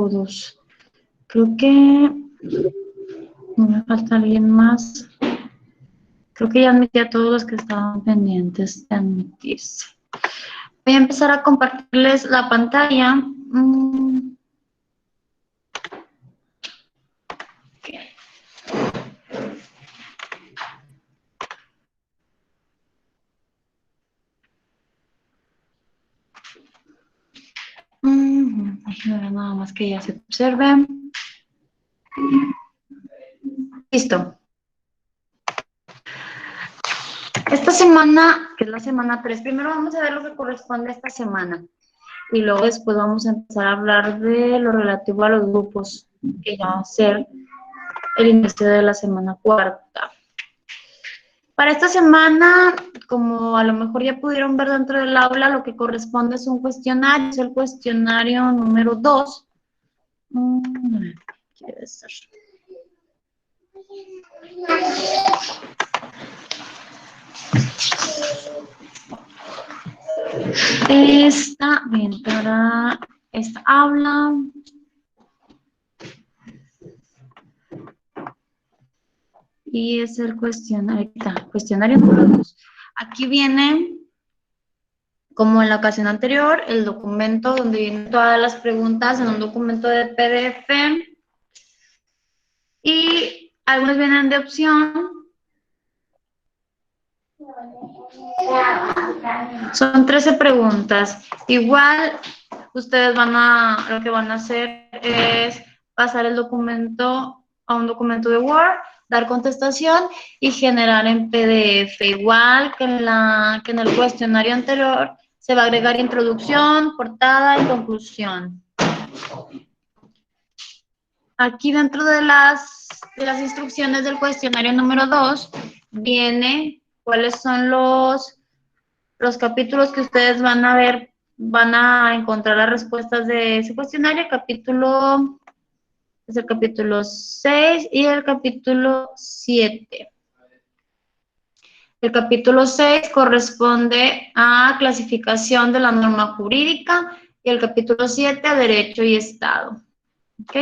todos. Creo que no me falta alguien más. Creo que ya admití a todos los que estaban pendientes de admitirse. Voy a empezar a compartirles la pantalla. Okay. Nada más que ya se observe. Listo. Esta semana, que es la semana 3, primero vamos a ver lo que corresponde a esta semana. Y luego después vamos a empezar a hablar de lo relativo a los grupos, que ya va a ser el inicio de la semana 4. Para esta semana, como a lo mejor ya pudieron ver dentro del aula, lo que corresponde es un cuestionario, es el cuestionario número 2. ¿Qué debe ser? Bien, para esta aula. Y es el cuestionario número 2. Aquí viene, como en la ocasión anterior, el documento donde vienen todas las preguntas en un documento de PDF. Y algunos vienen de opción. Son 13 preguntas. Igual, ustedes lo que van a hacer es pasar el documento a un documento de Word, dar contestación y generar en PDF. Igual que en el cuestionario anterior, se va a agregar introducción, portada y conclusión. Aquí dentro de las instrucciones del cuestionario número 2, viene cuáles son los capítulos que ustedes van a ver, van a encontrar las respuestas de ese cuestionario. Es el capítulo 6 y el capítulo 7. El capítulo 6 corresponde a clasificación de la norma jurídica y el capítulo 7 a derecho y estado. ¿Ok?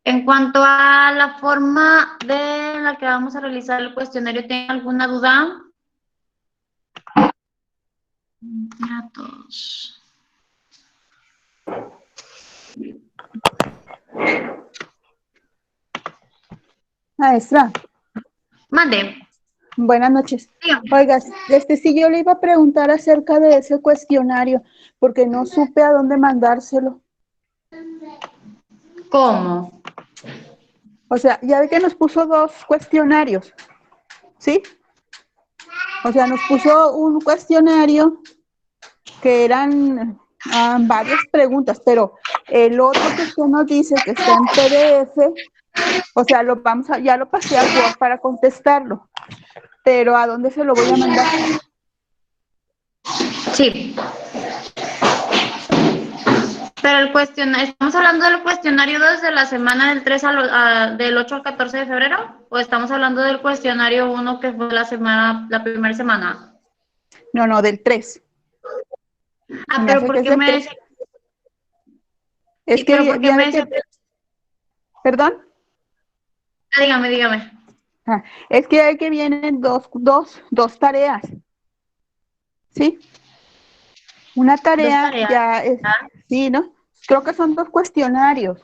En cuanto a la forma de la que vamos a realizar el cuestionario, ¿tienen alguna duda? A todos. Maestra. Mande. Buenas noches. Sí. Oiga, sí, yo le iba a preguntar acerca de ese cuestionario, porque no supe a dónde mandárselo. ¿Cómo? O sea, ya ve que nos puso 2 cuestionarios, ¿sí? O sea, nos puso un cuestionario que eran varias preguntas, pero el otro que usted nos dice que está en PDF, o sea, ya lo pasé a Word para contestarlo, pero ¿a dónde se lo voy a mandar? Sí. Pero ¿estamos hablando del cuestionario 2 de la semana del 3 del 8 al 14 de febrero? ¿O estamos hablando del cuestionario 1 que fue la primera semana? No, del 3. Pero ¿por qué me dice? Es que ¿Pero por qué me dice? ¿Perdón? Dígame. Es que vienen dos tareas. ¿Sí? Una tarea Dos tareas. ya es, sí, ¿no? Creo que son 2 cuestionarios.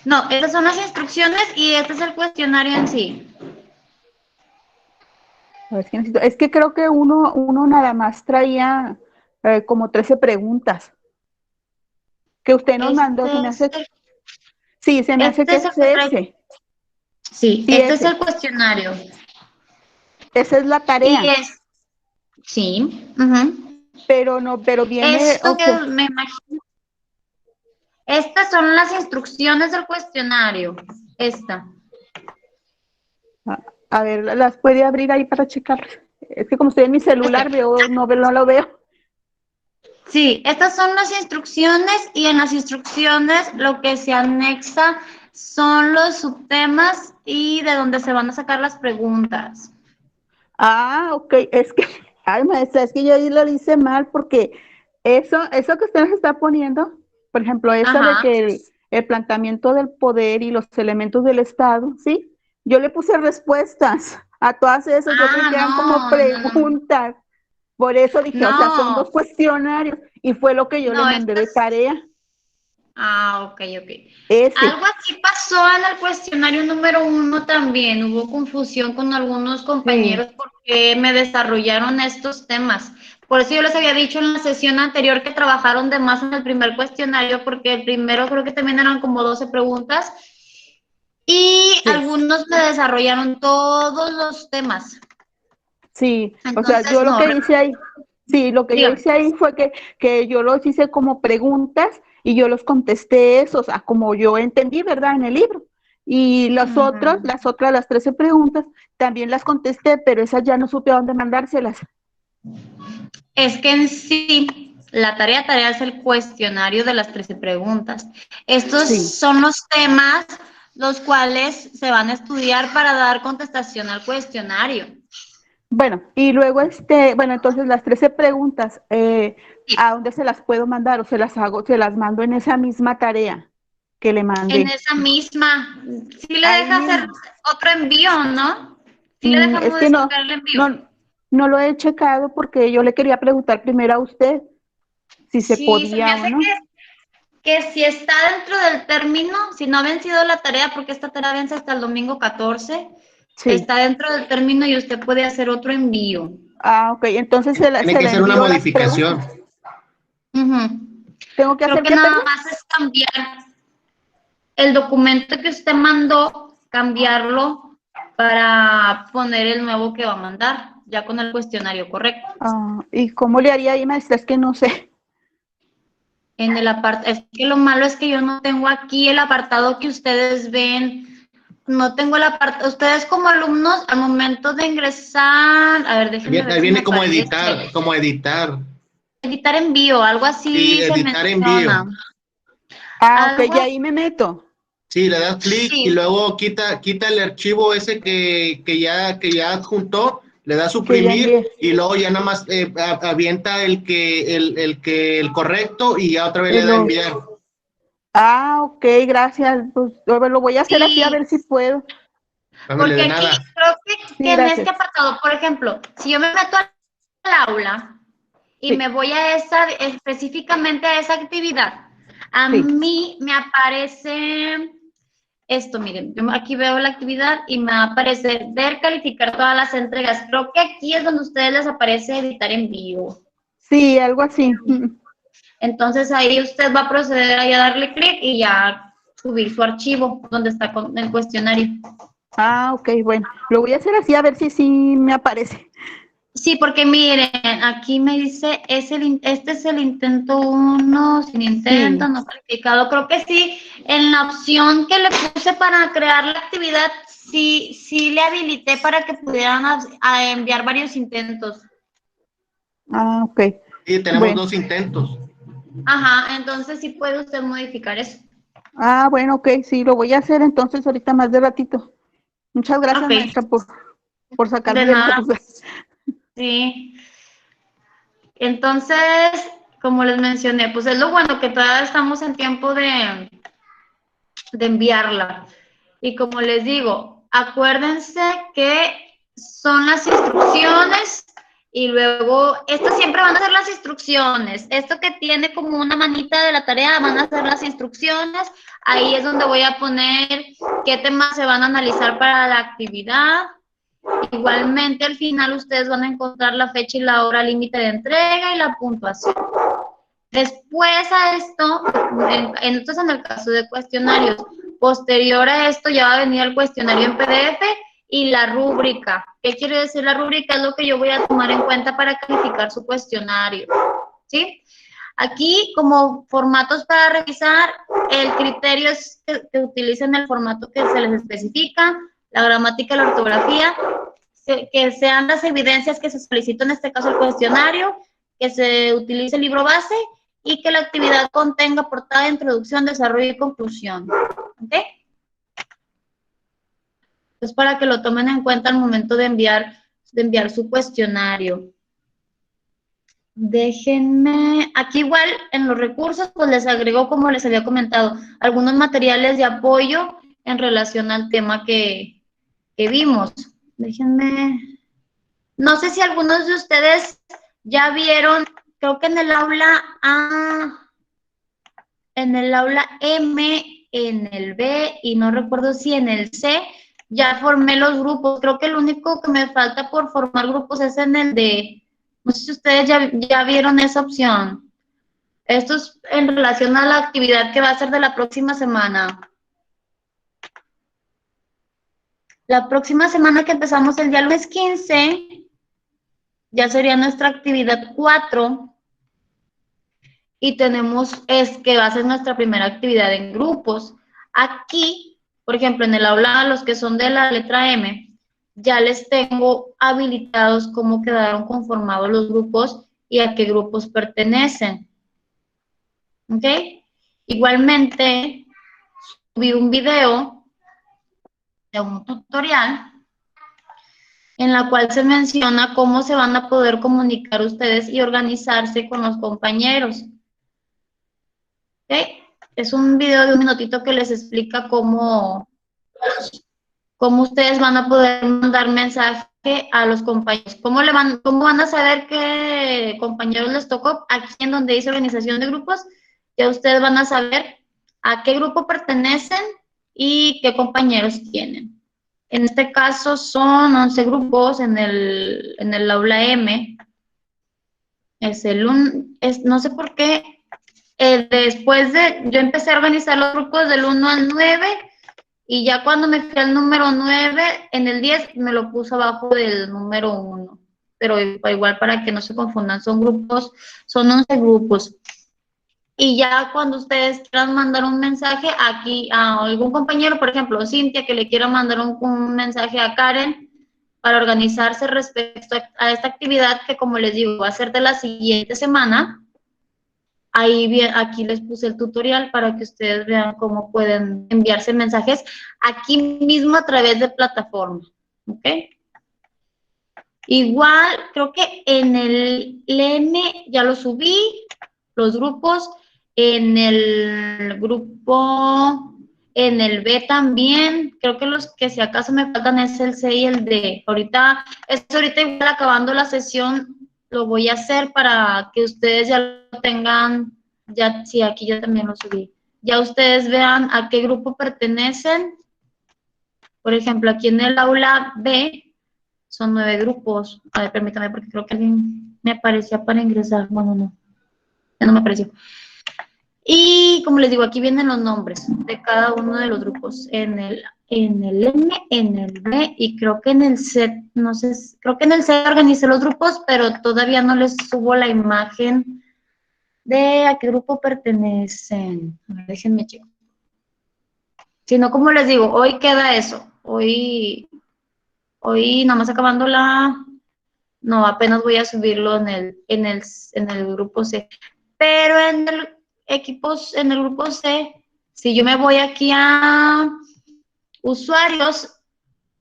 No, esas son las instrucciones y este es el cuestionario en sí. A ver, es que creo que uno nada más traía como 13 preguntas. Que usted nos mandó, se me hace. Sí, se me hace que es ese. Sí, Sí, este es ese. el cuestionario. Esa es la tarea. Sí. Pero viene, Esto que me imagino. Estas son las instrucciones del cuestionario. Esta. A ver, ¿las puede abrir ahí para checar? Es que como estoy en mi celular, no lo veo. Sí, estas son las instrucciones y en las instrucciones lo que se anexa son los subtemas y de donde se van a sacar las preguntas. Ok, es que Ay, maestra, es que yo ahí lo hice mal porque eso que usted nos está poniendo, por ejemplo, eso de Ajá. que el planteamiento del poder y los elementos del Estado, ¿sí? Yo le puse respuestas a todas esas, yo creí Ah, que eran como no. preguntas. Por eso dije, o sea, son dos No, cuestionarios y fue lo que yo le no, mandé esto de es. tarea, Ah, ok, ok. ese. Algo así pasó en el cuestionario número 1 también. Hubo confusión con algunos Sí, compañeros porque me desarrollaron estos temas. Por eso yo les había dicho en la sesión anterior que trabajaron de más en el primer cuestionario, porque el primero creo que también eran como 12 preguntas y sí. algunos me desarrollaron todos los temas. Sí, o sea, Entonces, yo lo no, que hice ahí, sí, lo que yo dígame. hice ahí fue que yo los hice como preguntas y yo los contesté eso, o sea, como yo entendí, ¿verdad? En el libro. Y Mm, las 13 preguntas, también las contesté, pero esas ya no supe a dónde mandárselas. Es que en sí, la tarea es el cuestionario de las 13 preguntas. Estos Sí. son los temas los cuales se van a estudiar para dar contestación al cuestionario. Bueno, y luego bueno, entonces las 13 preguntas, ¿a dónde se las puedo mandar? O se las mando en esa misma tarea que le En mandé. esa misma, sí le Ahí deja hacer mismo. otro envío, ¿no? Sí le deja Es que modificar el envío. no, no lo he checado porque yo le quería preguntar primero a usted si se Sí, se me podía o hace no. que si está dentro del término, si no ha vencido la tarea, porque esta tarea vence hasta el domingo 14, Sí. está dentro del término y usted puede hacer otro envío. Ah, ok. Entonces Tiene se que le ser una envío las modificación. preguntas. Ujú. ¿Tengo que Creo hacer que qué, nada perdón? más es cambiar el documento que usted mandó, cambiarlo para poner el nuevo que va a mandar, ya con el cuestionario correcto. Ah, ¿y cómo le haría ahí, maestra? Es que no sé. En el apartado, es que lo malo es que yo no tengo aquí el apartado que ustedes ven, no tengo el apartado, ustedes como alumnos al momento de ingresar, a ver, déjenme ver Ahí si me viene aparece, como editar. editar envío, algo Sí, así se editar envío. menciona, Ah, ok, algo y ahí me meto. Sí, le das clic y así, luego quita el archivo ese que ya adjuntó, le da Que ya suprimir envié. y luego ya nada más avienta el correcto y ya otra vez le da El, enviar. ah, ok, gracias. Pues lo voy a hacer así a sí, ver si puedo. Ándale, porque de aquí nada. creo Sí, que en este gracias. apartado, por ejemplo, si yo me meto al aula y Sí, me voy a esa, específicamente a esa actividad, a sí. mí me aparece esto, miren, yo aquí veo la actividad y me aparece ver calificar todas las entregas. Creo que aquí es donde a ustedes les aparece editar en vivo. Sí, algo así. Entonces ahí usted va a proceder a darle clic y ya subir su archivo donde está con el cuestionario. Ah, ok, bueno. Lo voy a hacer así a ver si sí me aparece. Sí, porque miren, aquí me dice, este es el intento 1, sin intento, Sí. no calificado. Creo que sí, en la opción que le puse para crear la actividad, sí le habilité para que pudieran a enviar varios intentos. Ah, ok. Sí, tenemos Bueno. 2 intentos. Ajá, entonces sí puede usted modificar eso. Ah, bueno, ok, sí, lo voy a hacer entonces ahorita más de ratito. Muchas gracias, Ok, maestra, por de sacarme de la nada, duda. sí. Entonces, como les mencioné, pues es lo bueno que todavía estamos en tiempo de enviarla. Y como les digo, acuérdense que son las instrucciones y luego, estas siempre van a ser las instrucciones. Esto que tiene como una manita de la tarea van a ser las instrucciones. Ahí es donde voy a poner qué temas se van a analizar para la actividad. Igualmente, al final ustedes van a encontrar la fecha y la hora límite de entrega y la puntuación. Después a esto, entonces en el caso de cuestionarios, posterior a esto ya va a venir el cuestionario en PDF y la rúbrica. ¿Qué quiere decir la rúbrica? Es lo que yo voy a tomar en cuenta para calificar su cuestionario. ¿Sí? Aquí, como formatos para revisar, el criterio es que utilicen el formato que se les especifica, la gramática y la ortografía, que sean las evidencias que se solicitan, en este caso el cuestionario, que se utilice el libro base y que la actividad contenga portada, introducción, desarrollo y conclusión. ¿Ok? Es para que lo tomen en cuenta al momento de enviar su cuestionario. Déjenme, aquí igual en los recursos, pues les agrego, como les había comentado, algunos materiales de apoyo en relación al tema que vimos. Déjenme, no sé si algunos de ustedes ya vieron, creo que en el aula A, en el aula M, en el B y no recuerdo si en el C, ya formé los grupos. Creo que el único que me falta por formar grupos es en el D. No sé si ustedes ya vieron esa opción. Esto es en relación a la actividad que va a ser de la próxima semana. La próxima semana que empezamos el día lunes 15, ya sería nuestra actividad 4. Y tenemos, es que va a ser nuestra primera actividad en grupos. Aquí, por ejemplo, en el aula, los que son de la letra M, ya les tengo habilitados cómo quedaron conformados los grupos y a qué grupos pertenecen. ¿Ok? Igualmente, subí un video de un tutorial en la cual se menciona cómo se van a poder comunicar ustedes y organizarse con los compañeros. ¿Ok? Es un video de un minutito que les explica cómo ustedes van a poder mandar mensaje a los compañeros. ¿Cómo van a saber qué compañeros les tocó? Aquí en donde dice organización de grupos, ya ustedes van a saber a qué grupo pertenecen y qué compañeros tienen. En este caso son 11 grupos en el aula M. No sé por qué. Después yo empecé a organizar los grupos del 1 al 9 y ya cuando me fui al número 9, en el 10 me lo puso abajo del número 1. Pero igual para que no se confundan, son 11 grupos. Y ya cuando ustedes quieran mandar un mensaje aquí a algún compañero, por ejemplo, Cintia, que le quiera mandar un mensaje a Karen para organizarse respecto a esta actividad que, como les digo, va a ser de la siguiente semana. Aquí les puse el tutorial para que ustedes vean cómo pueden enviarse mensajes aquí mismo a través de plataforma. ¿Ok? Igual, creo que en el M ya lo subí, los grupos. En el grupo, en el B también. Creo que los que si acaso me faltan es el C y el D. Ahorita igual acabando la sesión, lo voy a hacer para que ustedes ya lo tengan. Ya, sí, aquí yo también lo subí. Ya ustedes vean a qué grupo pertenecen. Por ejemplo, aquí en el aula B son 9 grupos. A ver, permítame porque creo que alguien me aparecía para ingresar. Bueno, no, ya no me apareció. Y como les digo, aquí vienen los nombres de cada uno de los grupos. En el M, en el B y creo que en el C, no sé, creo que en el C organicé los grupos, pero todavía no les subo la imagen de a qué grupo pertenecen. A ver, déjenme checar. Si no, como les digo, hoy queda eso. Hoy nomás acabando no, apenas voy a subirlo en el grupo C. Pero en el grupo C, si yo me voy aquí a usuarios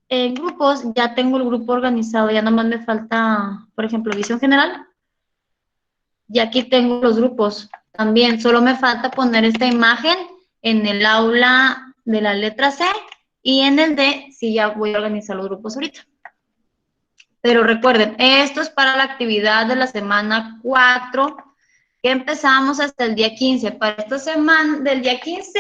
en grupos, ya tengo el grupo organizado, ya nomás me falta, por ejemplo, visión general. Y aquí tengo los grupos también, solo me falta poner esta imagen en el aula de la letra C y en el D, sí, ya voy a organizar los grupos ahorita. Pero recuerden, esto es para la actividad de la semana 4, que empezamos hasta el día 15. Para esta semana, del día 15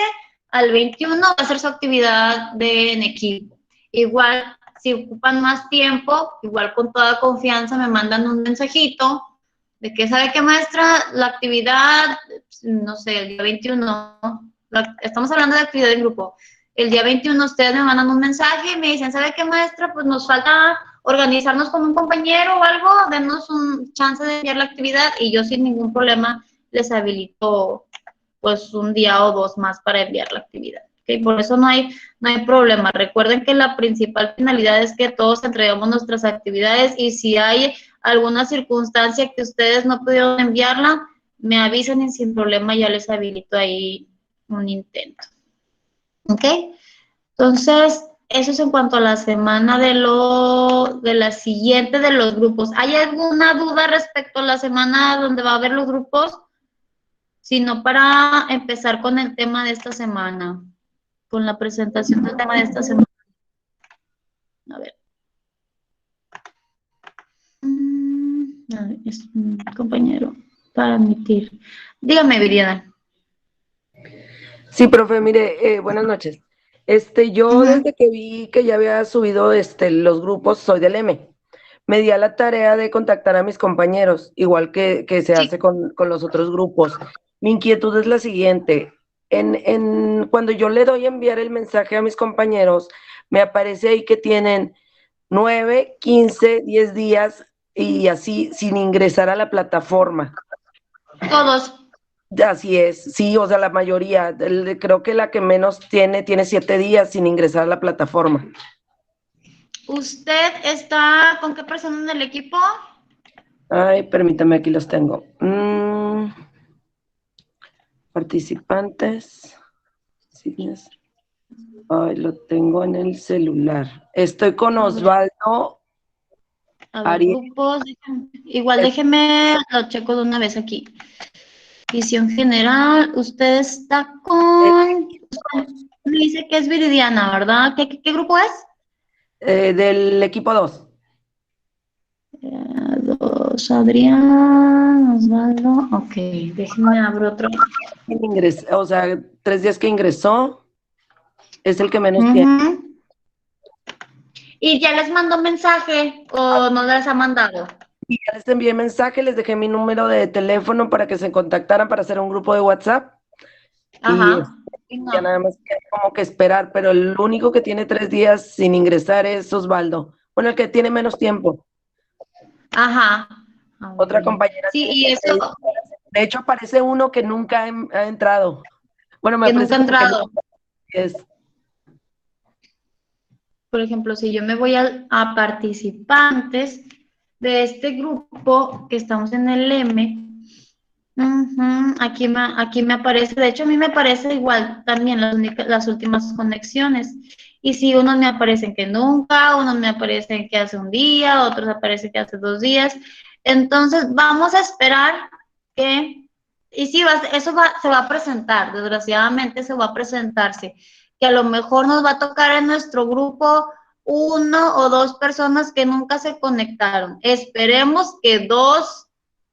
al 21, va a ser su actividad en equipo. Igual, si ocupan más tiempo, igual con toda confianza me mandan un mensajito de que, ¿sabe qué, maestra? La actividad, no sé, el día 21, estamos hablando de actividad en grupo. El día 21 ustedes me mandan un mensaje y me dicen, ¿sabe qué, maestra? Pues nos falta organizarnos con un compañero o algo, denos un chance de enviar la actividad y yo sin ningún problema les habilito pues un día o dos más para enviar la actividad. ¿Okay? Por eso no hay problema. Recuerden que la principal finalidad es que todos entregamos nuestras actividades y si hay alguna circunstancia que ustedes no pudieron enviarla, me avisan y sin problema ya les habilito ahí un intento. ¿Ok? Entonces, eso es en cuanto a la semana de la siguiente de los grupos. ¿Hay alguna duda respecto a la semana donde va a haber los grupos? Sino para empezar con el tema de esta semana, con la presentación del tema de esta semana. A ver. A ver, es un compañero para admitir. Dígame, Viridiana. Sí, profe, mire, buenas noches. Yo desde que vi que ya había subido los grupos, soy del M. Me di a la tarea de contactar a mis compañeros, igual que se Sí. hace con los otros grupos. Mi inquietud es la siguiente. Cuando yo le doy a enviar el mensaje a mis compañeros, me aparece ahí que tienen 9, 15, 10 días y así sin ingresar a la plataforma. Todos. Así es, sí, o sea, la mayoría. Creo que la que menos tiene 7 días sin ingresar a la plataforma. ¿Usted está con qué persona en el equipo? Ay, permítame, aquí los tengo. Participantes. Signos. Ay, lo tengo en el celular. Estoy con Osvaldo. A ver, Ariel. grupos. Igual déjeme, lo checo de una vez aquí. Visión general, usted está con... Usted me dice que es Viridiana, ¿verdad? ¿Qué grupo es? Del equipo 2. Dos, Adrián, Osvaldo. Ok, déjenme abrir otro. O sea, 3 días que ingresó. Es el que menos tiene. ¿Y ya les mandó mensaje o no les ha mandado? Y ya les envié mensaje, les dejé mi número de teléfono para que se contactaran para hacer un grupo de WhatsApp. Ajá. Y ya nada más queda como que esperar, pero el único que tiene 3 días sin ingresar es Osvaldo. Bueno, el que tiene menos tiempo. Ajá. Otra compañera Sí, tiene y 7 eso, días. De hecho, aparece uno que nunca ha entrado. Bueno, me que aparece nunca ha como que entrado. es. Por ejemplo, si yo me voy a participantes de este grupo que estamos en el M, aquí me aparece, de hecho a mí me aparece igual también las últimas conexiones. Y si unos me aparecen que nunca, unos me aparecen que hace un día, otros aparecen que hace 2 días. Entonces vamos a esperar que, y sí, se va a presentar, desgraciadamente se va a presentarse, que a lo mejor nos va a tocar en nuestro grupo 1 o 2 personas que nunca se conectaron. Esperemos que 2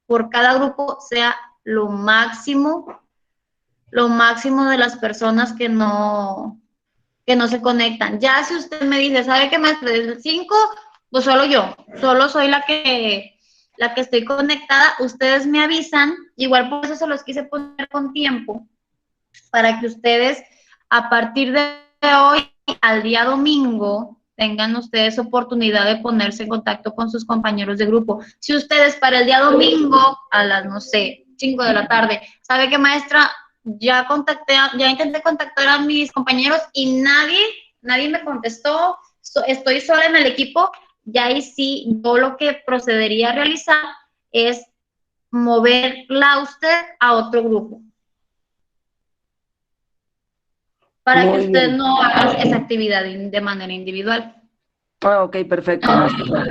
por cada grupo sea lo máximo de las personas que no se conectan. Ya si usted me dice, ¿sabe qué, maestra? Desde 5, pues solo soy la que estoy conectada, ustedes me avisan, igual por eso se los quise poner con tiempo, para que ustedes a partir de hoy al día domingo tengan ustedes oportunidad de ponerse en contacto con sus compañeros de grupo. Si ustedes para el día domingo a las, no sé, 5 de la tarde, ¿sabe qué, maestra? Ya intenté contactar a mis compañeros y nadie me contestó, estoy sola en el equipo, ya ahí sí, yo lo que procedería a realizar es moverla a usted a otro grupo, para que Muy usted bien. no haga esa actividad de manera individual. Ah, ok, perfecto, maestra.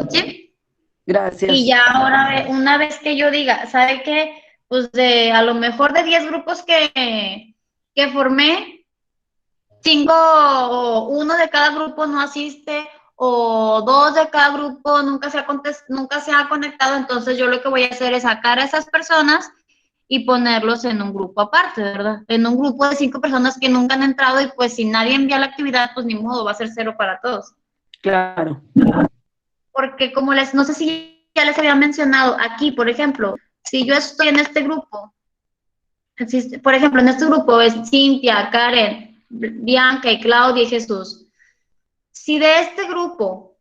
¿Sí? Y Gracias. ya ahora, una vez que yo diga, ¿sabe qué? Pues a lo mejor de 10 grupos que formé, 5 o 1 de cada grupo no asiste, o 2 de cada grupo nunca se ha conectado, entonces yo lo que voy a hacer es sacar a esas personas y ponerlos en un grupo aparte, ¿verdad? En un grupo de 5 personas que nunca han entrado y pues si nadie envía la actividad, pues ni modo, va a ser 0 para todos. Claro. Porque como no sé si ya les había mencionado, aquí, por ejemplo, si yo estoy en este grupo, por ejemplo, en este grupo es Cintia, Karen, Bianca y Claudia y Jesús. Si de este grupo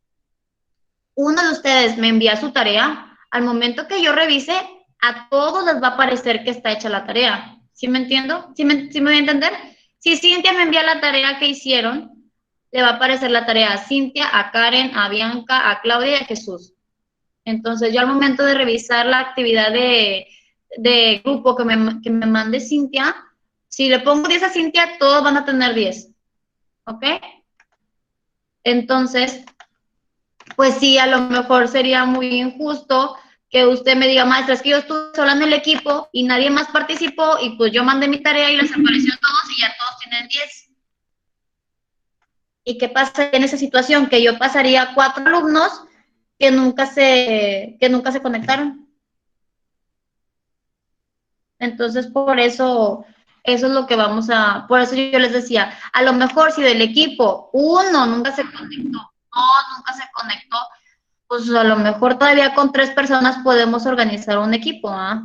uno de ustedes me envía su tarea, al momento que yo revise, a todos les va a aparecer que está hecha la tarea. ¿Sí me entiendo? ¿Sí me voy a entender? Si Cintia me envía la tarea que hicieron, le va a aparecer la tarea a Cintia, a Karen, a Bianca, a Claudia y a Jesús. Entonces, yo al momento de revisar la actividad de grupo que me mande Cintia, si le pongo 10 a Cintia, todos van a tener 10. ¿Ok? Entonces, pues sí, a lo mejor sería muy injusto que usted me diga, maestra, es que yo estuve sola en el equipo y nadie más participó y pues yo mandé mi tarea y les apareció a todos y ya todos tienen 10. ¿Y qué pasa en esa situación? Que yo pasaría a 4 alumnos que nunca se conectaron. Entonces, por eso es lo que por eso yo les decía, a lo mejor si del equipo uno nunca se conectó, nunca se conectó, pues a lo mejor todavía con 3 personas podemos organizar un equipo, ¿ah?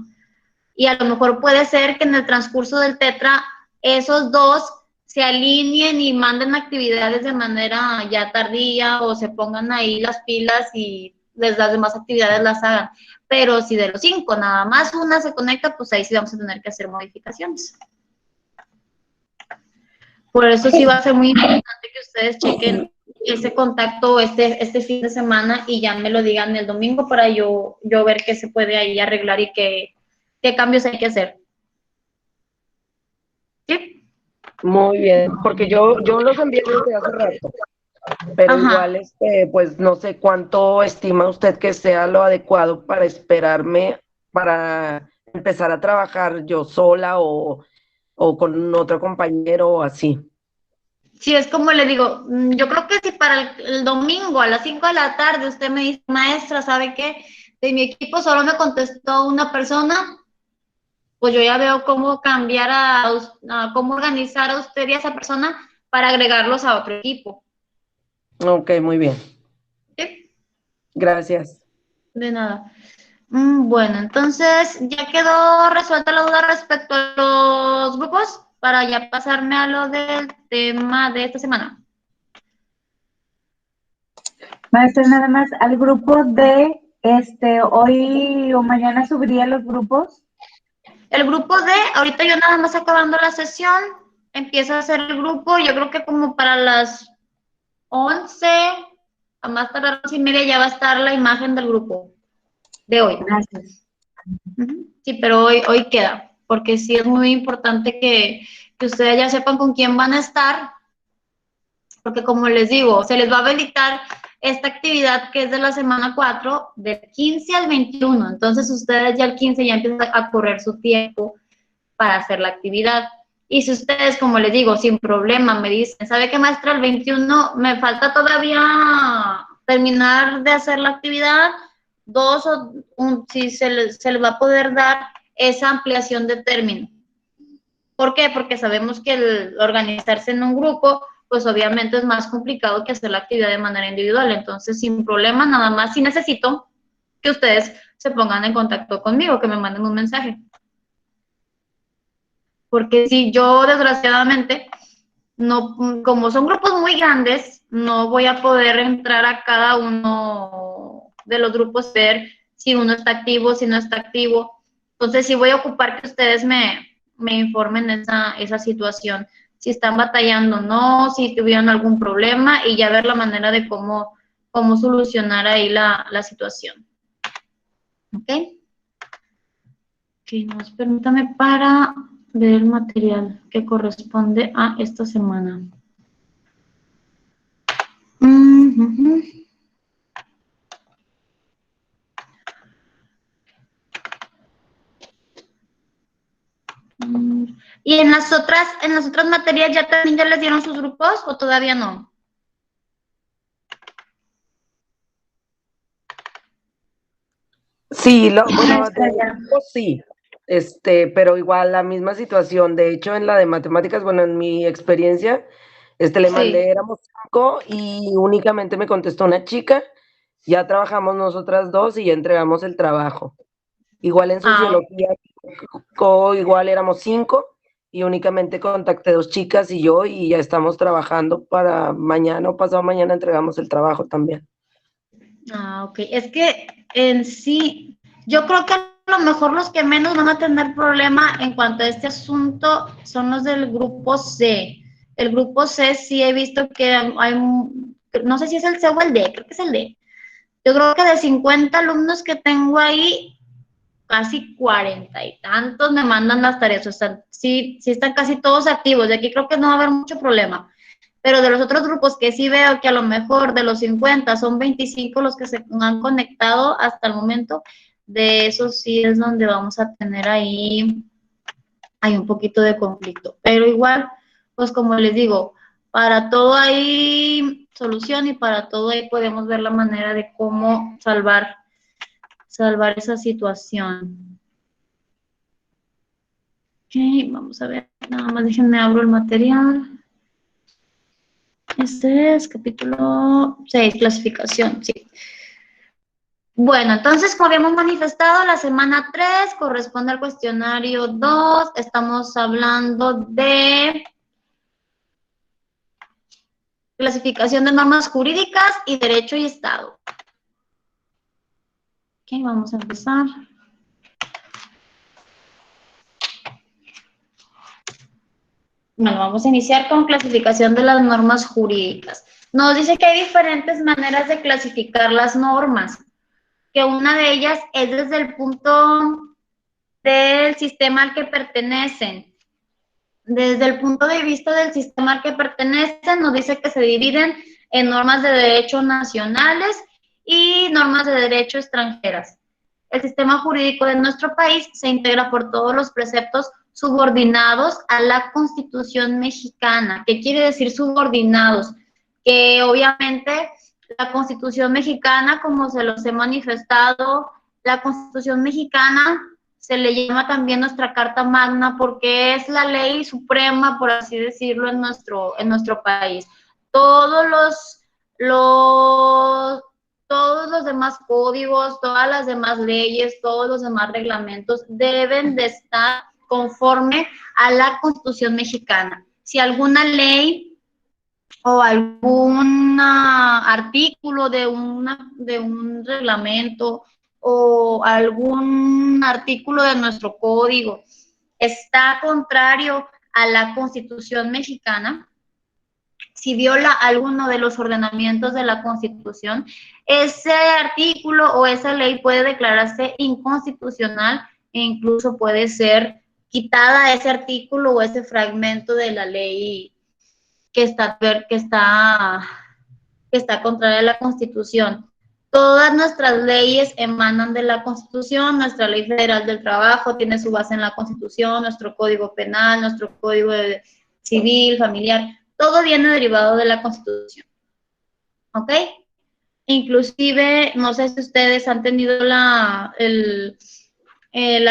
Y a lo mejor puede ser que en el transcurso del tetra esos 2 se alineen y manden actividades de manera ya tardía o se pongan ahí las pilas y las demás actividades las hagan. Pero si de los 5 nada más una se conecta, pues ahí sí vamos a tener que hacer modificaciones. Por eso sí va a ser muy importante que ustedes chequen ese contacto este fin de semana y ya me lo digan el domingo para yo ver qué se puede ahí arreglar y qué cambios hay que hacer. ¿Sí? Muy bien, porque yo los envié desde hace rato, pero Ajá. igual, pues no sé cuánto estima usted que sea lo adecuado para esperarme para empezar a trabajar yo sola o con otro compañero o así. Sí, es como le digo, yo creo que si para el domingo a las 5 de la tarde usted me dice, maestra, ¿sabe qué? De mi equipo solo me contestó una persona, pues yo ya veo cómo cambiar cómo organizar a usted y a esa persona para agregarlos a otro equipo. Ok, muy bien. ¿Sí? Gracias. De nada. Bueno, entonces ya quedó resuelta la duda respecto a los grupos para ya pasarme a lo del tema de esta semana. Maestra, nada más al grupo de hoy o mañana subiría los grupos. El grupo D, ahorita yo nada más acabando la sesión, empiezo a hacer el grupo, yo creo que como para las 11, a más tardar 11:30 ya va a estar la imagen del grupo de hoy. Gracias. Sí, pero hoy queda, porque sí es muy importante que ustedes ya sepan con quién van a estar, porque como les digo, se les va a habilitar esta actividad que es de la semana 4, del 15 al 21, entonces ustedes ya el 15 ya empiezan a correr su tiempo para hacer la actividad. Y si ustedes, como les digo, sin problema me dicen, ¿sabe qué, maestra? El 21 me falta todavía terminar de hacer la actividad, 2 o si se les va a poder dar esa ampliación de término. ¿Por qué? Porque sabemos que el organizarse en un grupo, pues obviamente es más complicado que hacer la actividad de manera individual. Entonces, sin problema, nada más si necesito que ustedes se pongan en contacto conmigo, que me manden un mensaje. Porque si yo, desgraciadamente, no, como son grupos muy grandes, no voy a poder entrar a cada uno de los grupos, ver si uno está activo, si no está activo. Entonces, sí voy a ocupar que ustedes me informen esa situación, si están batallando o no, si tuvieron algún problema y ya ver la manera de cómo solucionar ahí la situación. ¿Ok? Ok, nos permítame para ver el material que corresponde a esta semana. ¿Y en las otras materias también ya les dieron sus grupos o todavía no? Sí, bueno, sí, pero igual la misma situación. De hecho, en la de matemáticas, bueno, en mi experiencia, le mandé, éramos 5 y únicamente me contestó una chica. Ya trabajamos nosotras 2 y ya entregamos el trabajo. Igual en sociología, igual éramos 5 y únicamente contacté 2 chicas y yo y ya estamos trabajando para mañana o pasado mañana entregamos el trabajo también. Ok. Es que en sí, yo creo que a lo mejor los que menos van a tener problema en cuanto a este asunto son los del grupo C. El grupo C sí he visto que hay, no sé si es el C o el D, creo que es el D. Yo creo que de 50 alumnos que tengo ahí, casi 40 y tantos me mandan las tareas. O sea, sí están casi todos activos. De aquí creo que no va a haber mucho problema. pero de los otros grupos que sí veo que a lo mejor de los 50 son 25 los que se han conectado hasta el momento, de eso sí es donde vamos a tener ahí hay un poquito de conflicto, pero igual, pues como les digo, para todo hay solución y para todo ahí podemos ver la manera de cómo salvar esa situación. Ok, vamos a ver, nada más déjenme abro el material. Este es capítulo 6, clasificación, sí. Bueno, entonces, como habíamos manifestado, la semana 3 corresponde al cuestionario 2. Estamos hablando de clasificación de normas jurídicas y derecho y Estado. Ok, vamos a empezar. Bueno, vamos a iniciar con clasificación de las normas jurídicas. Nos dice que hay diferentes maneras de clasificar las normas, que una de ellas es desde el punto del sistema al que pertenecen. Desde el punto de vista del sistema al que pertenecen, nos dice que se dividen en normas de derecho nacionales y normas de derecho extranjeras. El sistema jurídico de nuestro país se integra por todos los preceptos subordinados a la Constitución mexicana. ¿Qué quiere decir subordinados? Que obviamente la Constitución mexicana, como se los he manifestado, la Constitución mexicana se le llama también nuestra Carta Magna porque es la ley suprema, por así decirlo, en nuestro país. Todos los demás códigos, todas las demás leyes, todos los demás reglamentos deben de estar conforme a la Constitución mexicana. Si alguna ley o algún artículo de un reglamento o algún artículo de nuestro código está contrario a la Constitución mexicana, si viola alguno de los ordenamientos de la Constitución, ese artículo o esa ley puede declararse inconstitucional e incluso puede ser quitada ese artículo o ese fragmento de la ley que está contraria a la Constitución. Todas nuestras leyes emanan de la Constitución, nuestra Ley Federal del Trabajo tiene su base en la Constitución, nuestro Código Penal, nuestro Código Civil, Familiar, todo viene derivado de la Constitución. ¿Ok? Inclusive, no sé si ustedes han tenido la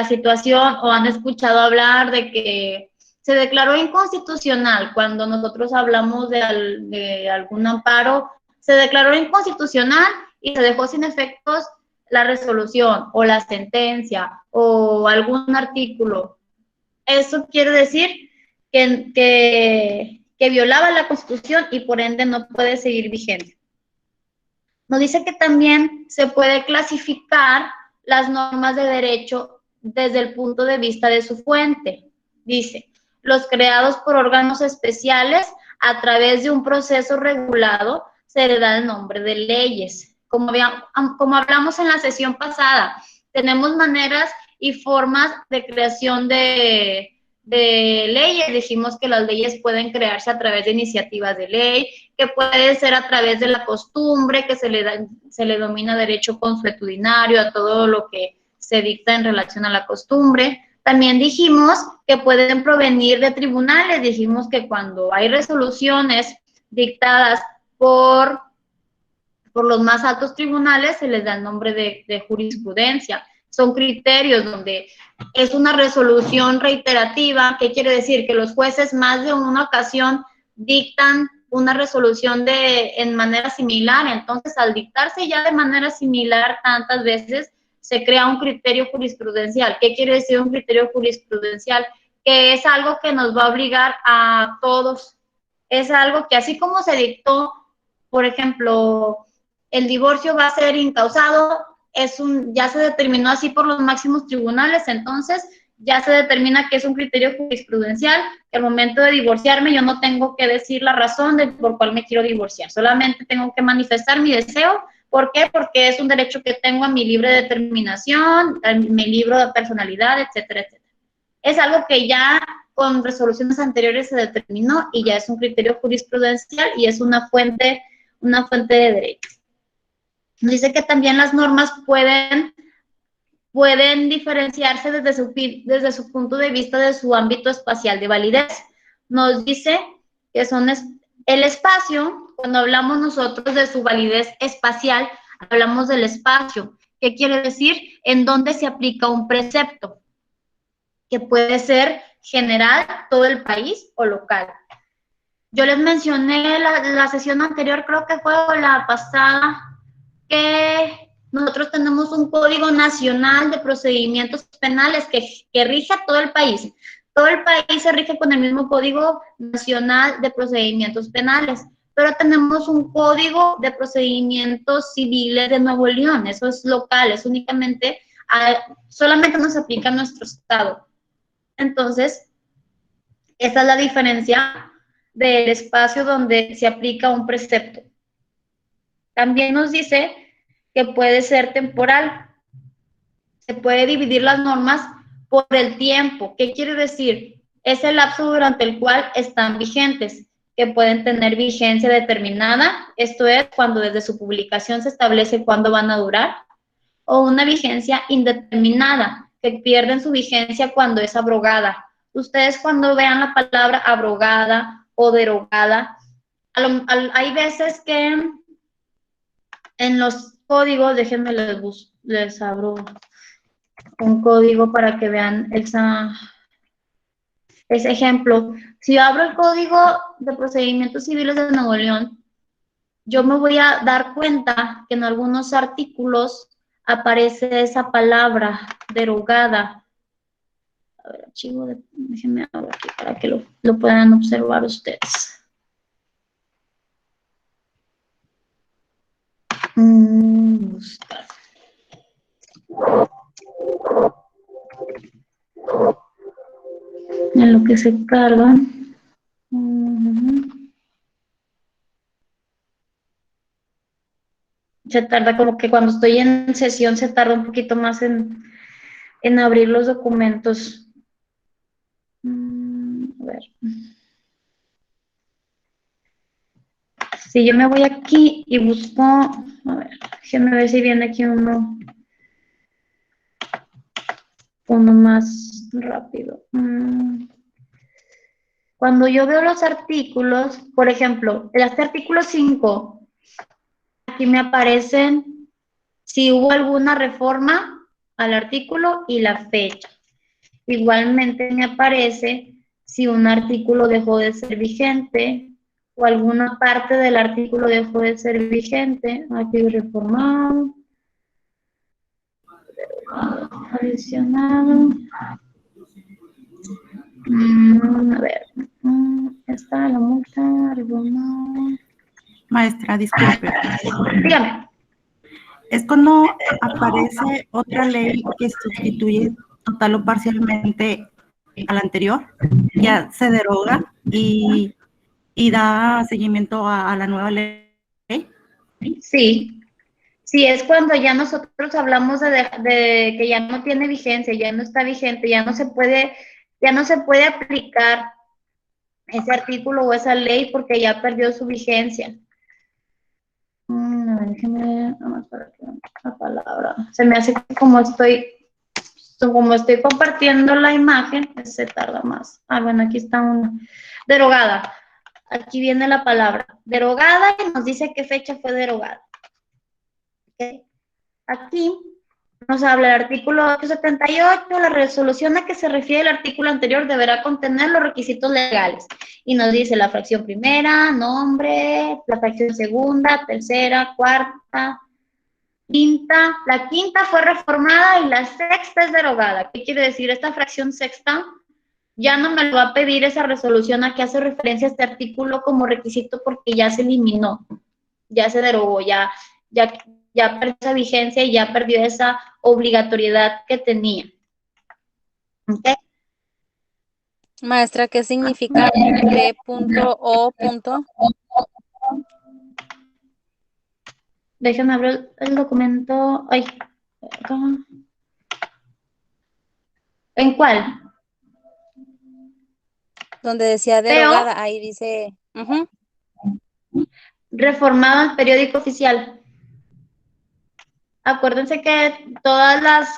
situación o han escuchado hablar de que se declaró inconstitucional cuando nosotros hablamos de algún amparo, se declaró inconstitucional y se dejó sin efectos la resolución o la sentencia o algún artículo. Eso quiere decir que violaba la Constitución y por ende no puede seguir vigente. Nos dice que también se puede clasificar las normas de derecho desde el punto de vista de su fuente. Dice, los creados por órganos especiales a través de un proceso regulado se le da el nombre de leyes. Como hablamos en la sesión pasada, tenemos maneras y formas de creación de leyes. Dijimos que las leyes pueden crearse a través de iniciativas de ley, que puede ser a través de la costumbre, que se le domina derecho consuetudinario a todo lo que se dicta en relación a la costumbre. También dijimos que pueden provenir de tribunales. Dijimos que cuando hay resoluciones dictadas por los más altos tribunales, se les da el nombre de jurisprudencia. Son criterios donde es una resolución reiterativa. ¿Qué quiere decir? Que los jueces más de una ocasión dictan una resolución en manera similar. Entonces, al dictarse ya de manera similar tantas veces, se crea un criterio jurisprudencial. ¿Qué quiere decir un criterio jurisprudencial? Que es algo que nos va a obligar a todos. Es algo que así como se dictó, por ejemplo, el divorcio va a ser incausado, ya se determinó así por los máximos tribunales, entonces ya se determina que es un criterio jurisprudencial, que al momento de divorciarme yo no tengo que decir la razón por cual me quiero divorciar, solamente tengo que manifestar mi deseo. ¿Por qué? Porque es un derecho que tengo a mi libre determinación, a mi libro de personalidad, etcétera, etcétera. Es algo que ya con resoluciones anteriores se determinó y ya es un criterio jurisprudencial y es una fuente de derecho. Dice que también las normas pueden diferenciarse desde su punto de vista de su ámbito espacial de validez. Nos dice que son el espacio, cuando hablamos nosotros de su validez espacial, hablamos del espacio. ¿Qué quiere decir? En dónde se aplica un precepto, que puede ser general, todo el país o local. Yo les mencioné la sesión anterior, creo que fue la pasada, que nosotros tenemos un Código Nacional de Procedimientos Penales que rige a todo el país. Todo el país se rige con el mismo Código Nacional de Procedimientos Penales, pero tenemos un Código de Procedimientos Civiles de Nuevo León. Eso es local, es únicamente, solamente nos aplica a nuestro estado. Entonces, esa es la diferencia del espacio donde se aplica un precepto. También nos dice que puede ser temporal. Se puede dividir las normas por el tiempo. ¿Qué quiere decir? Es el lapso durante el cual están vigentes, que pueden tener vigencia determinada. Esto es cuando desde su publicación se establece cuándo van a durar. O una vigencia indeterminada, que pierden su vigencia cuando es abrogada. Ustedes cuando vean la palabra abrogada o derogada, hay veces que en los códigos, déjenme les abro un código para que vean ese ejemplo. Si yo abro el Código de Procedimientos Civiles de Nuevo León, yo me voy a dar cuenta que en algunos artículos aparece esa palabra derogada. A ver, archivo, déjenme abrir aquí para que lo puedan observar ustedes. Buscar. En lo que se cargan. Se tarda, como que cuando estoy en sesión se tarda un poquito más en abrir los documentos. A ver. Si yo me voy aquí y busco, a ver, déjenme ver si viene aquí uno más rápido. Cuando yo veo los artículos, por ejemplo, este artículo 5, aquí me aparecen si hubo alguna reforma al artículo y la fecha. Igualmente me aparece si un artículo dejó de ser vigente o alguna parte del artículo dejó de ser vigente. Aquí reformado. Adicionado. A ver. Está la multa. Reformado. Maestra, disculpe. Dígame. Es cuando aparece otra ley que sustituye total o parcialmente a la anterior, ya se deroga y da seguimiento a la nueva ley. Sí. Sí, es cuando ya nosotros hablamos de que ya no tiene vigencia, ya no está vigente, ya no se puede aplicar ese artículo o esa ley porque ya perdió su vigencia. Déjeme ver, nada más para que la palabra. Se me hace que como estoy compartiendo la imagen, se tarda más. Bueno, aquí está una. Derogada. Aquí viene la palabra. Derogada y nos dice qué fecha fue derogada. ¿Okay? Aquí nos habla el artículo 878, la resolución a que se refiere el artículo anterior deberá contener los requisitos legales. Y nos dice la fracción primera, nombre, la fracción segunda, tercera, cuarta, quinta. La quinta fue reformada y la sexta es derogada. ¿Qué quiere decir? Esta fracción sexta ya no me lo va a pedir esa resolución a que hace referencia a este artículo como requisito porque ya se eliminó, ya se derogó, ya perdió esa vigencia y ya perdió esa obligatoriedad que tenía. ¿Okay? Maestra, ¿qué significa B.O. Déjenme abrir el documento. Ay, acá. ¿En cuál? Donde decía Pero derogada, ahí dice, ujú, reformado el periódico oficial. Acuérdense que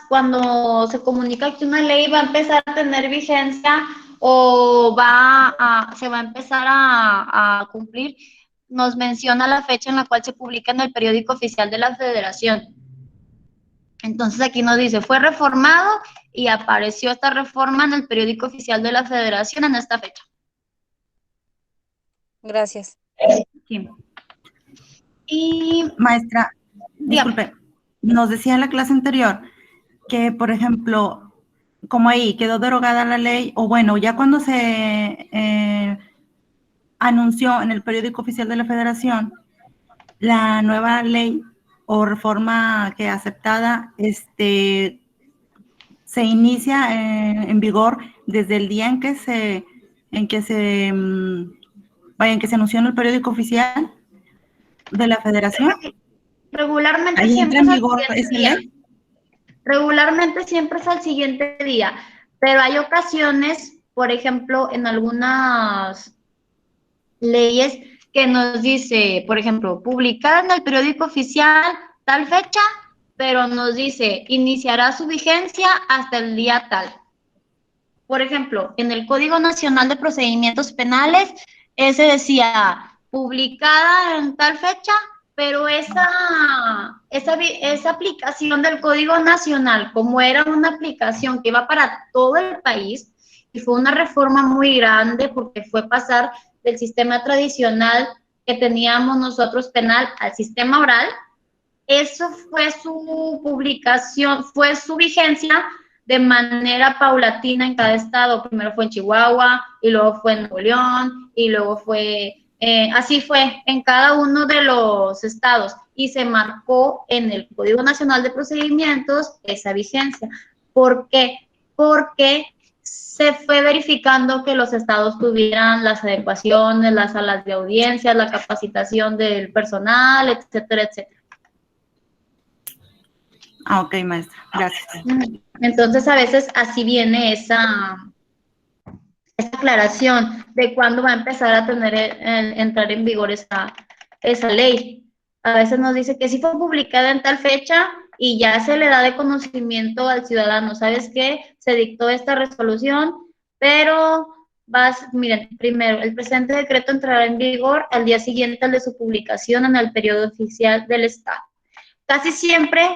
cuando se comunica que una ley va a empezar a tener vigencia o se va a empezar a cumplir, nos menciona la fecha en la cual se publica en el periódico oficial de la Federación. Entonces aquí nos dice, fue reformado y apareció esta reforma en el periódico oficial de la Federación en esta fecha. gracias. Sí. Y Maestra, dígame. disculpe, nos decía en la clase anterior que, por ejemplo, como ahí quedó derogada la ley, o bueno, ya cuando se anunció en el periódico oficial de la Federación la nueva ley o reforma que aceptada, se inicia en vigor desde el día en que se anunció en el periódico oficial de la Federación. Regularmente Ahí siempre entra en es al vigor siguiente esa día. ley. Regularmente siempre es al siguiente día, pero hay ocasiones, por ejemplo, en algunas leyes que nos dice, por ejemplo, publicada en el periódico oficial tal fecha, pero nos dice, iniciará su vigencia hasta el día tal. Por ejemplo, en el Código Nacional de Procedimientos Penales, ese decía, publicada en tal fecha, pero esa aplicación del Código Nacional, como era una aplicación que iba para todo el país, y fue una reforma muy grande porque fue pasar del sistema tradicional que teníamos nosotros penal al sistema oral, eso fue su publicación, fue su vigencia de manera paulatina en cada estado. Primero fue en Chihuahua, y luego fue en Nuevo León, y luego así fue en cada uno de los estados, y se marcó en el Código Nacional de Procedimientos esa vigencia. ¿Por qué? Porque se fue verificando que los estados tuvieran las adecuaciones, las salas de audiencias, la capacitación del personal, etcétera, etcétera. Ah, ok, maestra, gracias. Entonces, a veces así viene esa aclaración de cuándo va a empezar a entrar en vigor esa ley. A veces nos dice que sí fue publicada en tal fecha y ya se le da de conocimiento al ciudadano. ¿Sabes qué? Se dictó esta resolución, pero miren, primero, el presente decreto entrará en vigor al día siguiente al de su publicación en el periodo oficial del Estado. Casi siempre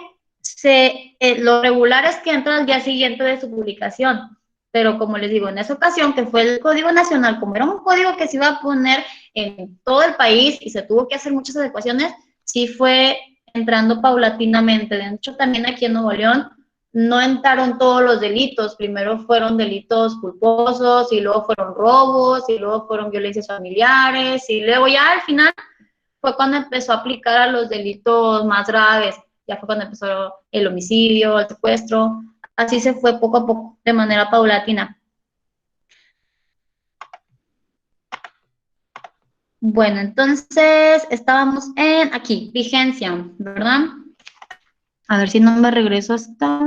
lo regular es que entra al día siguiente de su publicación, pero como les digo, en esa ocasión que fue el Código Nacional, como era un código que se iba a poner en todo el país y se tuvo que hacer muchas adecuaciones, sí fue entrando paulatinamente. De hecho, también aquí en Nuevo León no entraron todos los delitos, primero fueron delitos culposos, y luego fueron robos, y luego fueron violencias familiares, y luego ya al final fue cuando empezó a aplicar a los delitos más graves. Ya fue cuando empezó el homicidio, el secuestro, así se fue poco a poco, de manera paulatina. Bueno, entonces estábamos aquí, vigencia, ¿verdad? A ver si no me regreso hasta...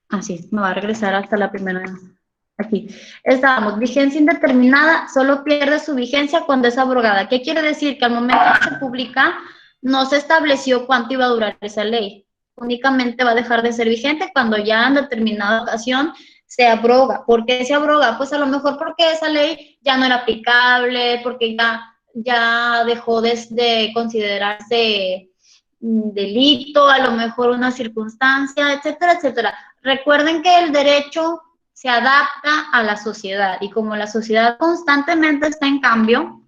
Ah, sí, me va a regresar hasta la primera vez. Aquí. Estábamos, vigencia indeterminada, solo pierde su vigencia cuando es abrogada. ¿Qué quiere decir? Que al momento que se publica, no se estableció cuánto iba a durar esa ley. Únicamente va a dejar de ser vigente cuando ya en determinada ocasión se abroga. ¿Por qué se abroga? Pues a lo mejor porque esa ley ya no era aplicable, porque ya dejó de considerarse delito, a lo mejor una circunstancia, etcétera, etcétera. Recuerden que el derecho se adapta a la sociedad, y como la sociedad constantemente está en cambio,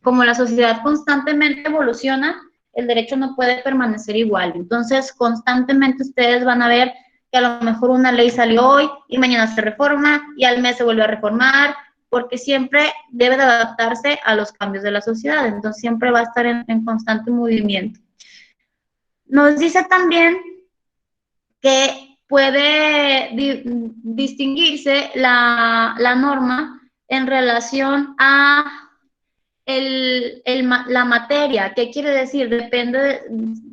como la sociedad constantemente evoluciona, el derecho no puede permanecer igual. Entonces, constantemente ustedes van a ver que a lo mejor una ley salió hoy y mañana se reforma y al mes se vuelve a reformar, porque siempre debe de adaptarse a los cambios de la sociedad. Entonces, siempre va a estar en constante movimiento. Nos dice también que puede distinguirse la norma en relación a la materia. ¿Qué quiere decir?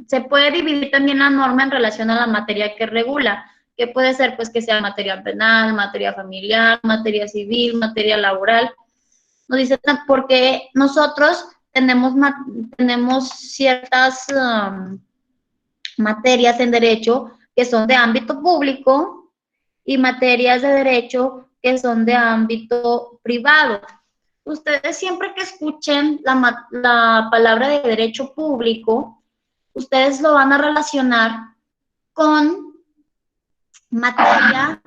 Se puede dividir también la norma en relación a la materia que regula, ¿Qué puede ser? Pues que sea materia penal, materia familiar, materia civil, materia laboral. Nos dice porque nosotros tenemos ciertas materias en derecho que son de ámbito público y materias de derecho que son de ámbito privado. Ustedes siempre que escuchen la palabra de derecho público, ustedes lo van a relacionar con materia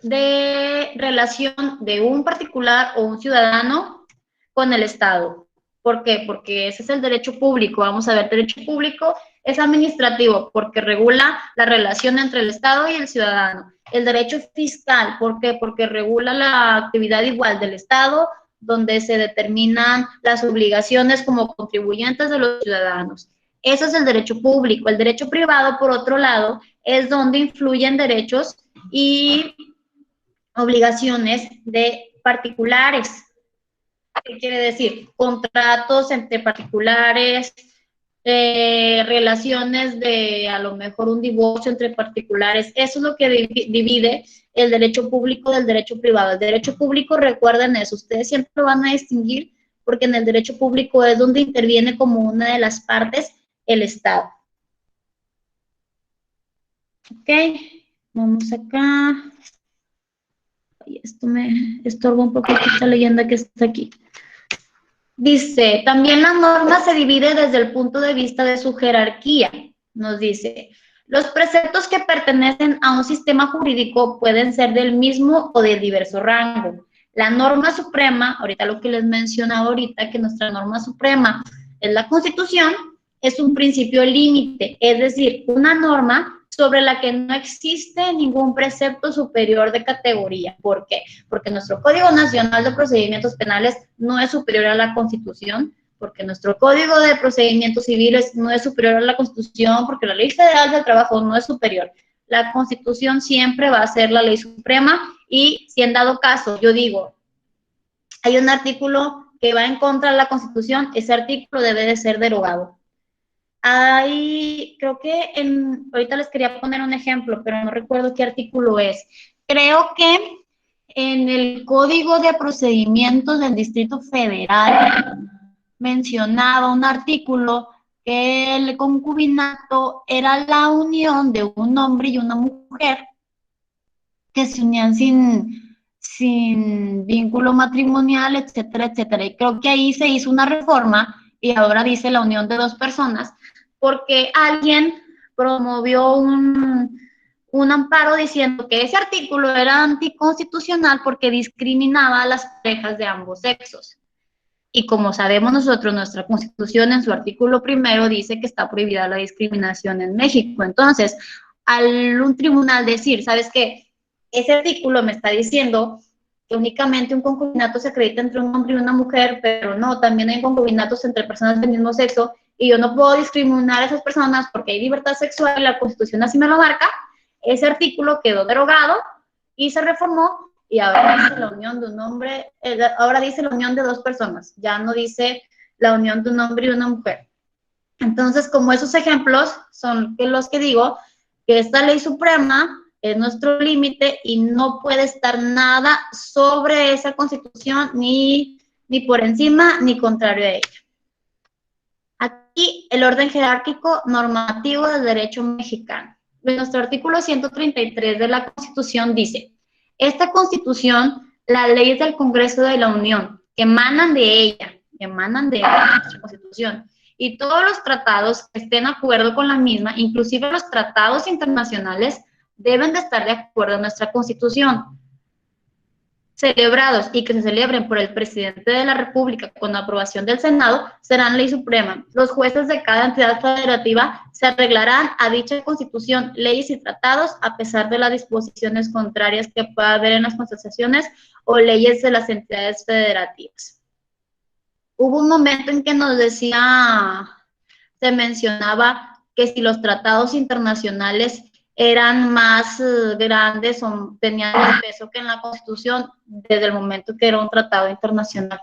de relación de un particular o un ciudadano con el Estado. ¿Por qué? Porque ese es el derecho público. Vamos a ver, derecho público es administrativo porque regula la relación entre el Estado y el ciudadano. El derecho fiscal, ¿por qué? Porque regula la actividad igual del Estado, donde se determinan las obligaciones como contribuyentes de los ciudadanos. Eso es el derecho público. El derecho privado, por otro lado, es donde influyen derechos y obligaciones de particulares. ¿Qué quiere decir? Contratos entre particulares, relaciones de a lo mejor un divorcio entre particulares. Eso es lo que divide el derecho público del derecho privado. El derecho público, recuerden eso, ustedes siempre lo van a distinguir porque en el derecho público es donde interviene como una de las partes el Estado. Ok, vamos acá. Ay, esto me estorba un poquito esta leyenda que está aquí. Dice, también la norma se divide desde el punto de vista de su jerarquía. Nos dice, los preceptos que pertenecen a un sistema jurídico pueden ser del mismo o de diverso rango. La norma suprema, ahorita lo que les mencionaba ahorita, que nuestra norma suprema es la Constitución, es un principio límite, es decir, una norma sobre la que no existe ningún precepto superior de categoría. ¿Por qué? Porque nuestro Código Nacional de Procedimientos Penales no es superior a la Constitución, porque nuestro Código de Procedimientos Civiles no es superior a la Constitución, porque la Ley Federal del Trabajo no es superior. La Constitución siempre va a ser la ley suprema y si en dado caso, yo digo, hay un artículo que va en contra de la Constitución, ese artículo debe de ser derogado. Creo que ahorita les quería poner un ejemplo, pero no recuerdo qué artículo es. Creo que en el Código de Procedimientos del Distrito Federal mencionaba un artículo que el concubinato era la unión de un hombre y una mujer que se unían sin vínculo matrimonial, etcétera, etcétera. Y creo que ahí se hizo una reforma y ahora dice la unión de dos personas, porque alguien promovió un amparo diciendo que ese artículo era anticonstitucional porque discriminaba a las parejas de ambos sexos. Y como sabemos nosotros, nuestra Constitución en su artículo 1 dice que está prohibida la discriminación en México. Entonces, al un tribunal decir, ¿sabes qué? Ese artículo me está diciendo que únicamente un concubinato se acredita entre un hombre y una mujer, pero no, también hay concubinatos entre personas del mismo sexo, y yo no puedo discriminar a esas personas porque hay libertad sexual y la Constitución así me lo marca. Ese artículo quedó derogado y se reformó y ahora dice la unión de un hombre, ahora dice la unión de dos personas, ya no dice la unión de un hombre y una mujer. Entonces, como esos ejemplos son los que digo, que esta ley suprema es nuestro límite y no puede estar nada sobre esa Constitución, ni por encima, ni contrario a ella. Aquí el orden jerárquico normativo del derecho mexicano. En nuestro artículo 133 de la Constitución dice, esta Constitución, las leyes del Congreso de la Unión, que emanan de nuestra Constitución, y todos los tratados que estén de acuerdo con la misma, inclusive los tratados internacionales, deben de estar de acuerdo en nuestra Constitución. Celebrados y que se celebren por el presidente de la República con aprobación del Senado, serán ley suprema. Los jueces de cada entidad federativa se arreglarán a dicha Constitución, leyes y tratados, a pesar de las disposiciones contrarias que pueda haber en las constituciones o leyes de las entidades federativas. Hubo un momento en que se mencionaba que si los tratados internacionales eran más grandes o tenían más peso que en la Constitución desde el momento que era un tratado internacional,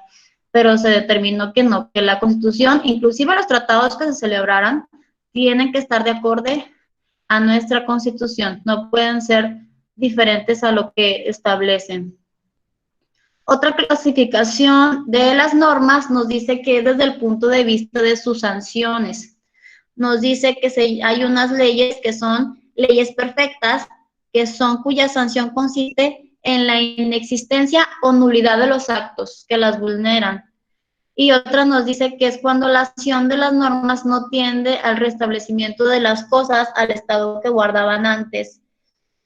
pero se determinó que no, que la Constitución, inclusive los tratados que se celebraran, tienen que estar de acorde a nuestra Constitución, no pueden ser diferentes a lo que establecen. Otra clasificación de las normas nos dice que desde el punto de vista de sus sanciones. Nos dice que hay unas leyes que son leyes perfectas, que son cuya sanción consiste en la inexistencia o nulidad de los actos que las vulneran. Y otra nos dice que es cuando la acción de las normas no tiende al restablecimiento de las cosas al estado que guardaban antes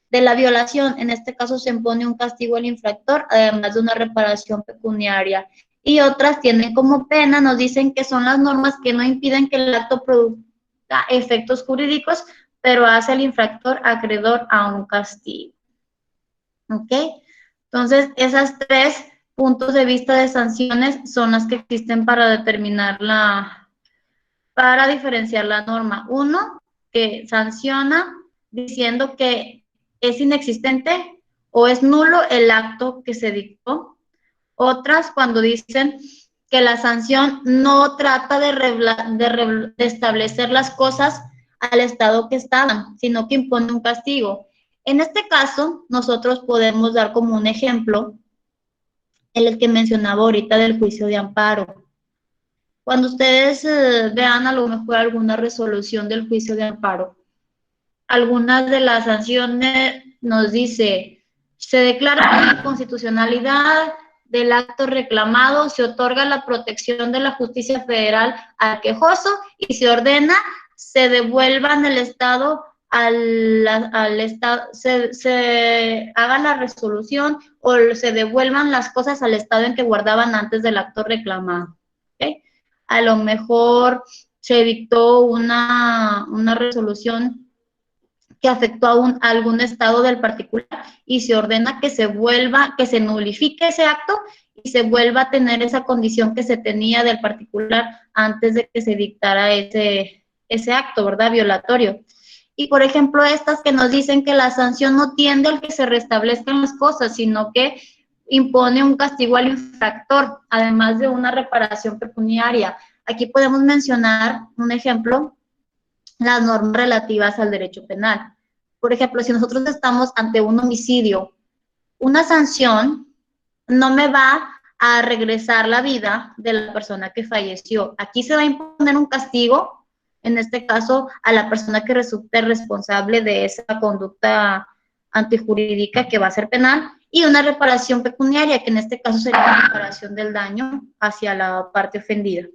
de la violación. En este caso se impone un castigo al infractor, además de una reparación pecuniaria. Y otras tienen como pena, nos dicen que son las normas que no impiden que el acto produzca efectos jurídicos, pero hace al infractor acreedor a un castigo. ¿Ok? Entonces, esas tres puntos de vista de sanciones son las que existen para determinar para diferenciar la norma. Uno, que sanciona diciendo que es inexistente o es nulo el acto que se dictó. Otras, cuando dicen que la sanción no trata de establecer las cosas al estado que estaban, sino que impone un castigo. En este caso, nosotros podemos dar como un ejemplo el que mencionaba ahorita del juicio de amparo. Cuando ustedes vean a lo mejor alguna resolución del juicio de amparo, algunas de las sanciones nos dice, se declara la constitucionalidad del acto reclamado, se otorga la protección de la justicia federal al quejoso y se ordena se devuelvan el Estado al Estado, se haga la resolución o se devuelvan las cosas al Estado en que guardaban antes del acto reclamado. ¿Okay? A lo mejor se dictó una resolución que afectó a algún estado del particular y se ordena que se vuelva, que se nulifique ese acto y se vuelva a tener esa condición que se tenía del particular antes de que se dictara ese acto, ¿verdad? Violatorio. Y, por ejemplo, estas que nos dicen que la sanción no tiende al que se restablezcan las cosas, sino que impone un castigo al infractor, además de una reparación pecuniaria. Aquí podemos mencionar un ejemplo, las normas relativas al derecho penal. Por ejemplo, si nosotros estamos ante un homicidio, una sanción no me va a regresar la vida de la persona que falleció. Aquí se va a imponer un castigo, en este caso, a la persona que resulte responsable de esa conducta antijurídica que va a ser penal, y una reparación pecuniaria, que en este caso sería la reparación del daño hacia la parte ofendida.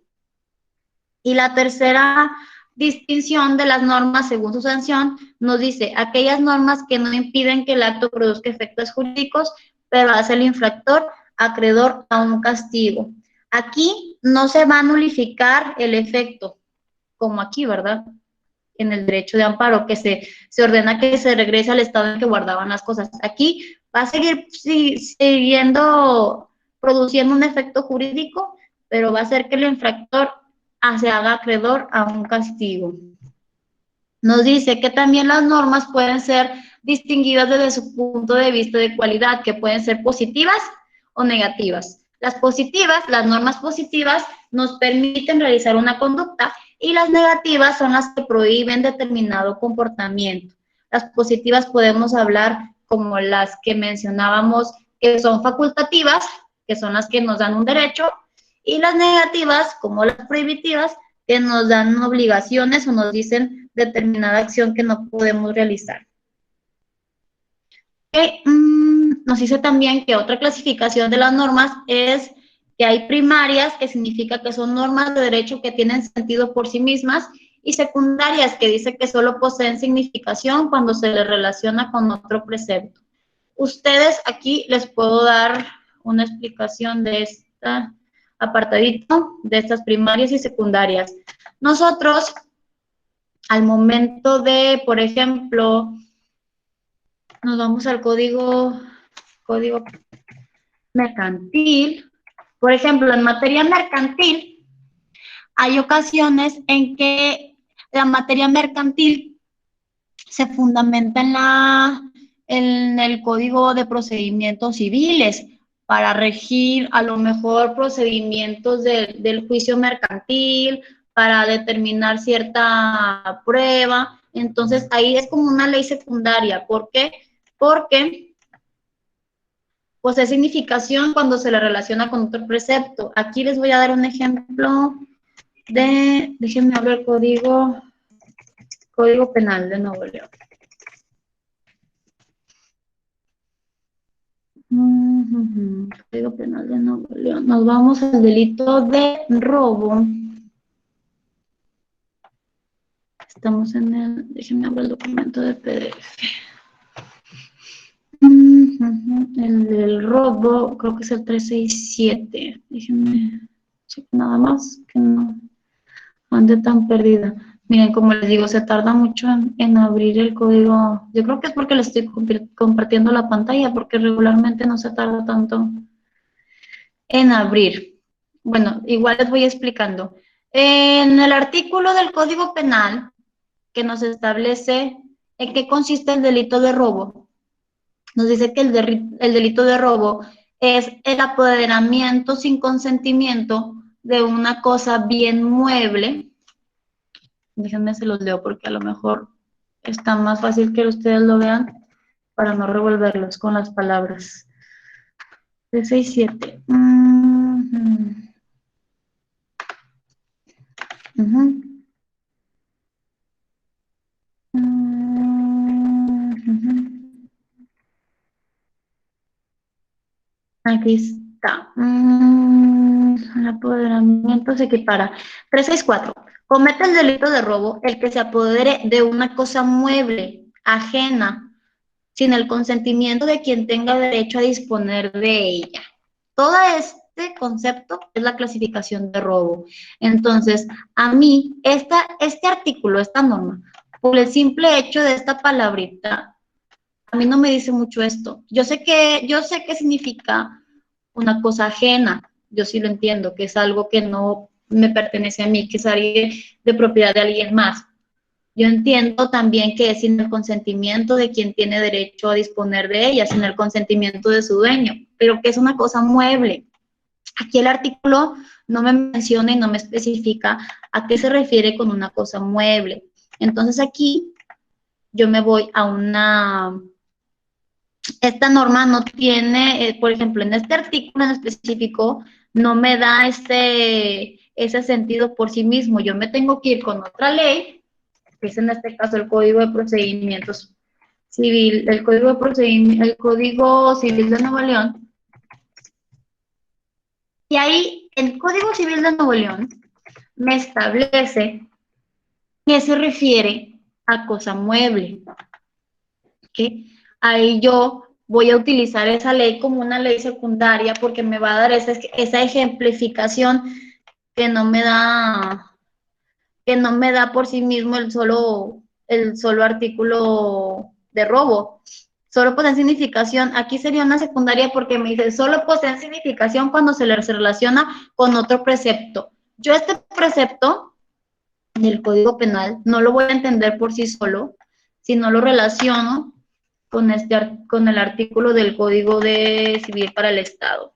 Y la tercera distinción de las normas según su sanción nos dice aquellas normas que no impiden que el acto produzca efectos jurídicos, pero hace al infractor acreedor a un castigo. Aquí no se va a nulificar el efecto, como aquí, ¿verdad? En el derecho de amparo, que se ordena que se regrese al estado en que guardaban las cosas. Aquí va a seguir produciendo un efecto jurídico, pero va a hacer que el infractor se haga acreedor a un castigo. Nos dice que también las normas pueden ser distinguidas desde su punto de vista de cualidad, que pueden ser positivas o negativas. Las positivas, las normas positivas, nos permiten realizar una conducta y las negativas son las que prohíben determinado comportamiento. Las positivas podemos hablar como las que mencionábamos, que son facultativas, que son las que nos dan un derecho, y las negativas, como las prohibitivas, que nos dan obligaciones o nos dicen determinada acción que no podemos realizar. Nos dice también que otra clasificación de las normas es que hay primarias, que significa que son normas de derecho que tienen sentido por sí mismas, y secundarias, que dice que solo poseen significación cuando se les relaciona con otro precepto. Ustedes aquí les puedo dar una explicación de esta apartadito de estas primarias y secundarias. Nosotros, al momento de, por ejemplo, nos vamos al código mercantil. Por ejemplo, en materia mercantil, hay ocasiones en que la materia mercantil se fundamenta en el Código de Procedimientos Civiles, para regir a lo mejor procedimientos del juicio mercantil, para determinar cierta prueba. Entonces, ahí es como una ley secundaria. ¿Por qué? porque posee significación cuando se le relaciona con otro precepto. Aquí les voy a dar un ejemplo de, déjenme abrir el Código Penal de Nuevo León. Código Penal de Nuevo León. Nos vamos al delito de robo. Estamos en el, déjenme abrir el documento de PDF. El del robo, creo que es el 367. Déjenme checar nada más, que no ande tan perdida. Miren, como les digo, se tarda mucho en abrir el código. Yo creo que es porque le estoy compartiendo la pantalla, porque regularmente no se tarda tanto en abrir. Bueno, igual les voy explicando. En el artículo del Código Penal que nos establece en qué consiste el delito de robo, nos dice que el delito de robo es el apoderamiento sin consentimiento de una cosa bien mueble. Déjenme se los leo porque a lo mejor está más fácil que ustedes lo vean para no revolverlos con las palabras. 367. Aquí está. El apoderamiento se equipara. 364. Comete el delito de robo el que se apodere de una cosa mueble, ajena, sin el consentimiento de quien tenga derecho a disponer de ella. Todo este concepto es la clasificación de robo. Entonces, a mí, este artículo, esta norma, por el simple hecho de esta palabrita, a mí no me dice mucho esto. Yo sé qué significa una cosa ajena. Yo sí lo entiendo, que es algo que no me pertenece a mí, que es alguien de propiedad de alguien más. Yo entiendo también que es sin el consentimiento de quien tiene derecho a disponer de ella, sin el consentimiento de su dueño, pero que es una cosa mueble. Aquí el artículo no me menciona y no me especifica a qué se refiere con una cosa mueble. Entonces aquí yo me voy a esta norma no tiene, por ejemplo, en este artículo en específico, no me da ese sentido por sí mismo. Yo me tengo que ir con otra ley, que es en este caso el Código de Procedimientos Civil, el Código Civil de Nuevo León. Y ahí, el Código Civil de Nuevo León me establece que se refiere a cosa mueble. ¿Okay? Ahí yo voy a utilizar esa ley como una ley secundaria porque me va a dar esa ejemplificación que no me da por sí mismo el solo artículo de robo. Solo poseen significación, aquí sería una secundaria porque me dice, solo poseen significación cuando se les relaciona con otro precepto. Yo este precepto del Código Penal no lo voy a entender por sí solo, si no lo relaciono con el artículo del Código Civil para el Estado.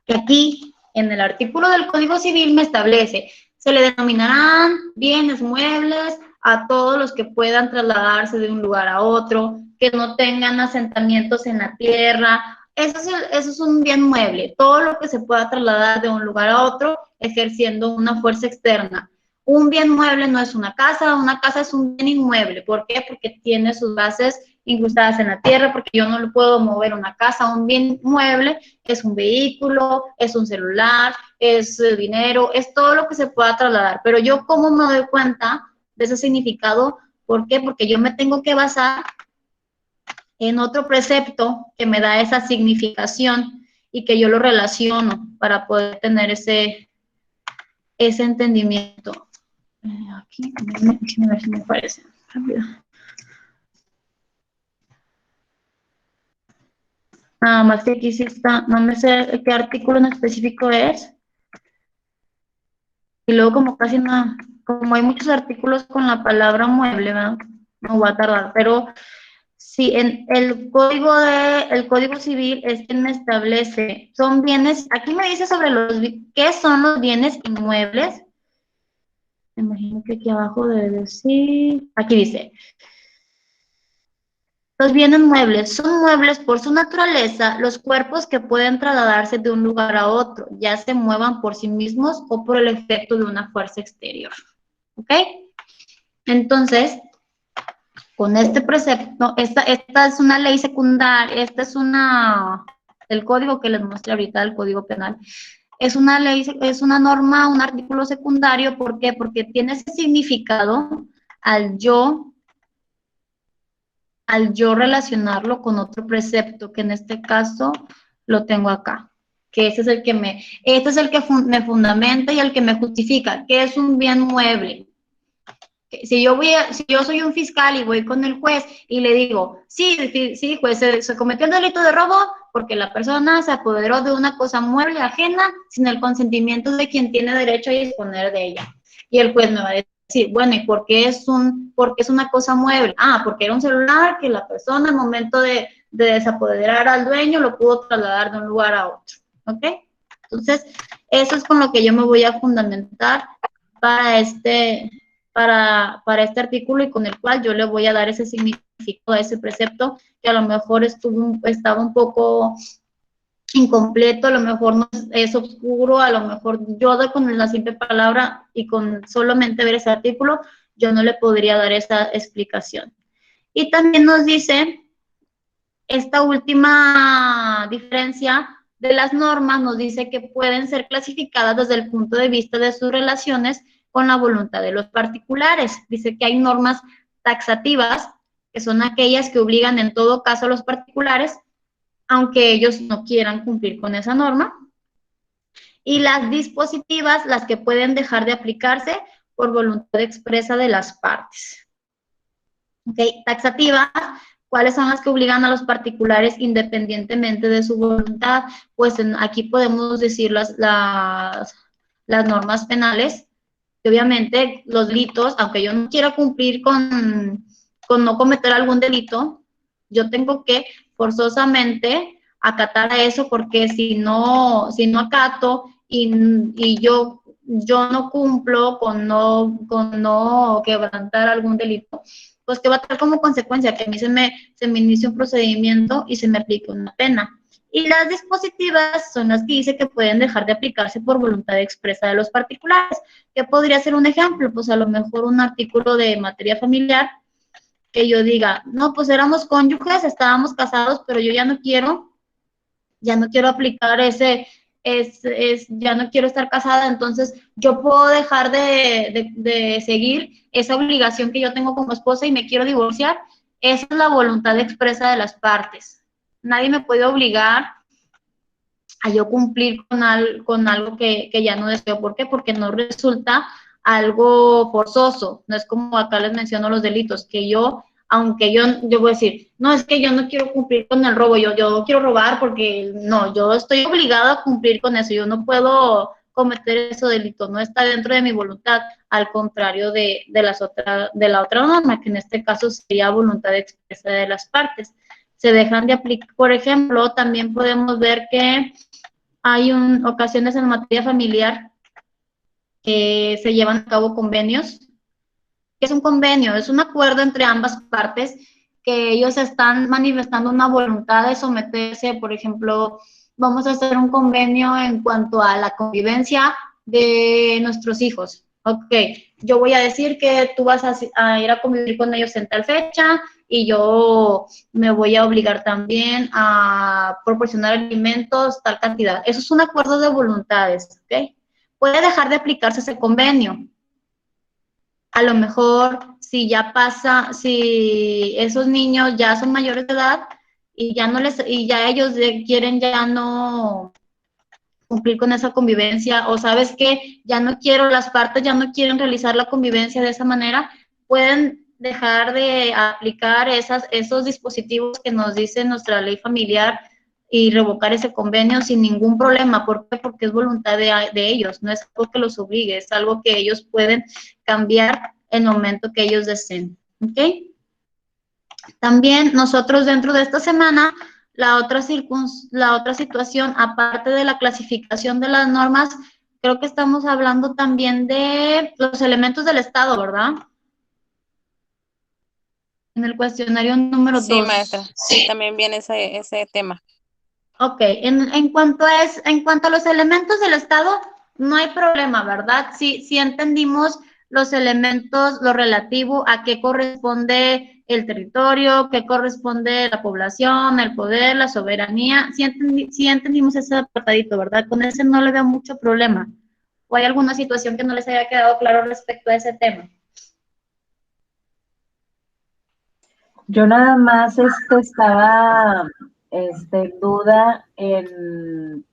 Que aquí, en el artículo del Código Civil me establece, se le denominarán bienes muebles a todos los que puedan trasladarse de un lugar a otro, que no tengan asentamientos en la tierra. Eso es un bien mueble, todo lo que se pueda trasladar de un lugar a otro ejerciendo una fuerza externa. Un bien mueble no es una casa es un bien inmueble. ¿Por qué? Porque tiene sus bases incrustadas en la tierra, porque yo no le puedo mover una casa. Un bien mueble es un vehículo, es un celular, es dinero, es todo lo que se pueda trasladar. Pero yo, ¿cómo me doy cuenta de ese significado? ¿Por qué? Porque yo me tengo que basar en otro precepto que me da esa significación y que yo lo relaciono para poder tener ese entendimiento. Aquí, déjenme ver si me parece. Rápido. Nada más que aquí sí está, no me sé qué artículo en específico es. Y luego como casi no, como hay muchos artículos con la palabra mueble, ¿verdad? No va a tardar, pero sí, en el Código Civil es quien me establece, son bienes, aquí me dice sobre qué son los bienes inmuebles. Me imagino que aquí abajo debe decir, aquí dice, Los bienes muebles son muebles por su naturaleza, los cuerpos que pueden trasladarse de un lugar a otro, ya se muevan por sí mismos o por el efecto de una fuerza exterior. ¿Ok? Entonces, con este precepto, esta es una ley secundaria, esta es el código que les mostré ahorita, el Código Penal, es una ley, es una norma, un artículo secundario, ¿por qué? Porque tiene ese significado al yo relacionarlo con otro precepto, que en este caso lo tengo acá, que ese es el que me fundamenta y el que me justifica, que es un bien mueble. Si yo soy un fiscal y voy con el juez y le digo, sí, juez, se cometió el delito de robo porque la persona se apoderó de una cosa mueble ajena sin el consentimiento de quien tiene derecho a disponer de ella. Y el juez me va a decir, bueno, ¿y por qué es una cosa mueble? Ah, porque era un celular que la persona al momento de desapoderar al dueño lo pudo trasladar de un lugar a otro. ¿Ok? Entonces, eso es con lo que yo me voy a fundamentar para este artículo y con el cual yo le voy a dar ese significado a ese precepto que a lo mejor estaba un poco incompleto, a lo mejor no es oscuro, a lo mejor yo con la simple palabra y con solamente ver ese artículo, yo no le podría dar esa explicación. Y también nos dice esta última diferencia de las normas, nos dice que pueden ser clasificadas desde el punto de vista de sus relaciones con la voluntad de los particulares. Dice que hay normas taxativas, que son aquellas que obligan en todo caso a los particulares, aunque ellos no quieran cumplir con esa norma. Y las dispositivas, las que pueden dejar de aplicarse por voluntad expresa de las partes. ¿Okay? Taxativas, ¿cuáles son las que obligan a los particulares independientemente de su voluntad? Pues aquí podemos decir las normas penales, que obviamente los delitos, aunque yo no quiera cumplir con no cometer algún delito, yo tengo que forzosamente acatar a eso, porque si no acato y yo no cumplo con no quebrantar algún delito, pues que va a tener como consecuencia que a mí se me inicie un procedimiento y se me aplique una pena. Y las dispositivas son las que dice que pueden dejar de aplicarse por voluntad expresa de los particulares. ¿Qué podría ser un ejemplo? Pues a lo mejor un artículo de materia familiar que yo diga, no, pues éramos cónyuges, estábamos casados, pero yo ya no quiero aplicar ya no quiero estar casada, entonces yo puedo dejar de seguir esa obligación que yo tengo como esposa y me quiero divorciar. Esa es la voluntad expresa de las partes. Nadie me puede obligar a yo cumplir con algo que ya no deseo. ¿Por qué? Porque no resulta algo forzoso. No es como acá les menciono los delitos, que aunque yo voy a decir, no, es que yo no quiero cumplir con el robo, yo quiero robar porque no, yo estoy obligado a cumplir con eso, yo no puedo cometer ese delito, no está dentro de mi voluntad, al contrario de la otra norma, que en este caso sería voluntad expresa de las partes. Se dejan de aplicar, por ejemplo, también podemos ver que hay ocasiones en materia familiar que se llevan a cabo convenios. ¿Qué es un convenio? Es un acuerdo entre ambas partes que ellos están manifestando una voluntad de someterse. Por ejemplo, vamos a hacer un convenio en cuanto a la convivencia de nuestros hijos. Ok, yo voy a decir que tú vas a ir a convivir con ellos en tal fecha y yo me voy a obligar también a proporcionar alimentos, tal cantidad. Eso es un acuerdo de voluntades, ¿ok? Puede dejar de aplicarse ese convenio. A lo mejor si esos niños ya son mayores de edad y ya ellos quieren ya no cumplir con esa convivencia, o sabes que las partes ya no quieren realizar la convivencia de esa manera, pueden dejar de aplicar esos dispositivos que nos dice nuestra ley familiar y revocar ese convenio sin ningún problema. ¿Por qué? Porque es voluntad de ellos, no es algo que los obligue, es algo que ellos pueden cambiar en el momento que ellos deseen. ¿Ok? También nosotros dentro de esta semana, la otra situación, aparte de la clasificación de las normas, creo que estamos hablando también de los elementos del Estado, ¿verdad? En el cuestionario número 2. Sí, maestra. Sí, también viene ese tema. Ok, en cuanto a los elementos del Estado, no hay problema, ¿verdad? Sí entendimos los elementos, lo relativo a qué corresponde el territorio, qué corresponde la población, el poder, la soberanía. Sí entendimos ese apartadito, ¿verdad? Con ese no le veo mucho problema. ¿O hay alguna situación que no les haya quedado claro respecto a ese tema? Yo nada más estaba en duda en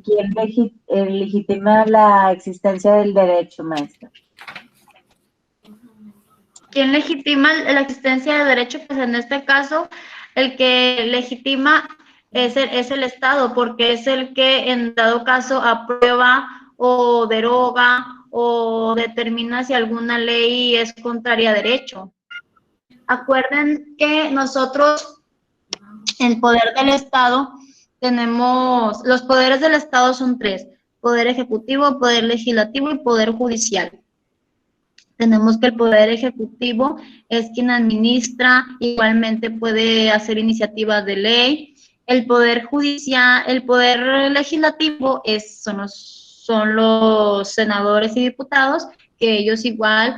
quién legitima la existencia del derecho, maestra. ¿Quién legitima la existencia de derecho? Pues en este caso, el que legitima es el Estado, porque es el que en dado caso aprueba o deroga o determina si alguna ley es contraria a derecho. Acuerden que nosotros, el poder del Estado, los poderes del Estado son 3: poder ejecutivo, poder legislativo y poder judicial. Tenemos que el poder ejecutivo es quien administra, igualmente puede hacer iniciativas de ley. El poder judicial, el poder legislativo son los senadores y diputados, que ellos igual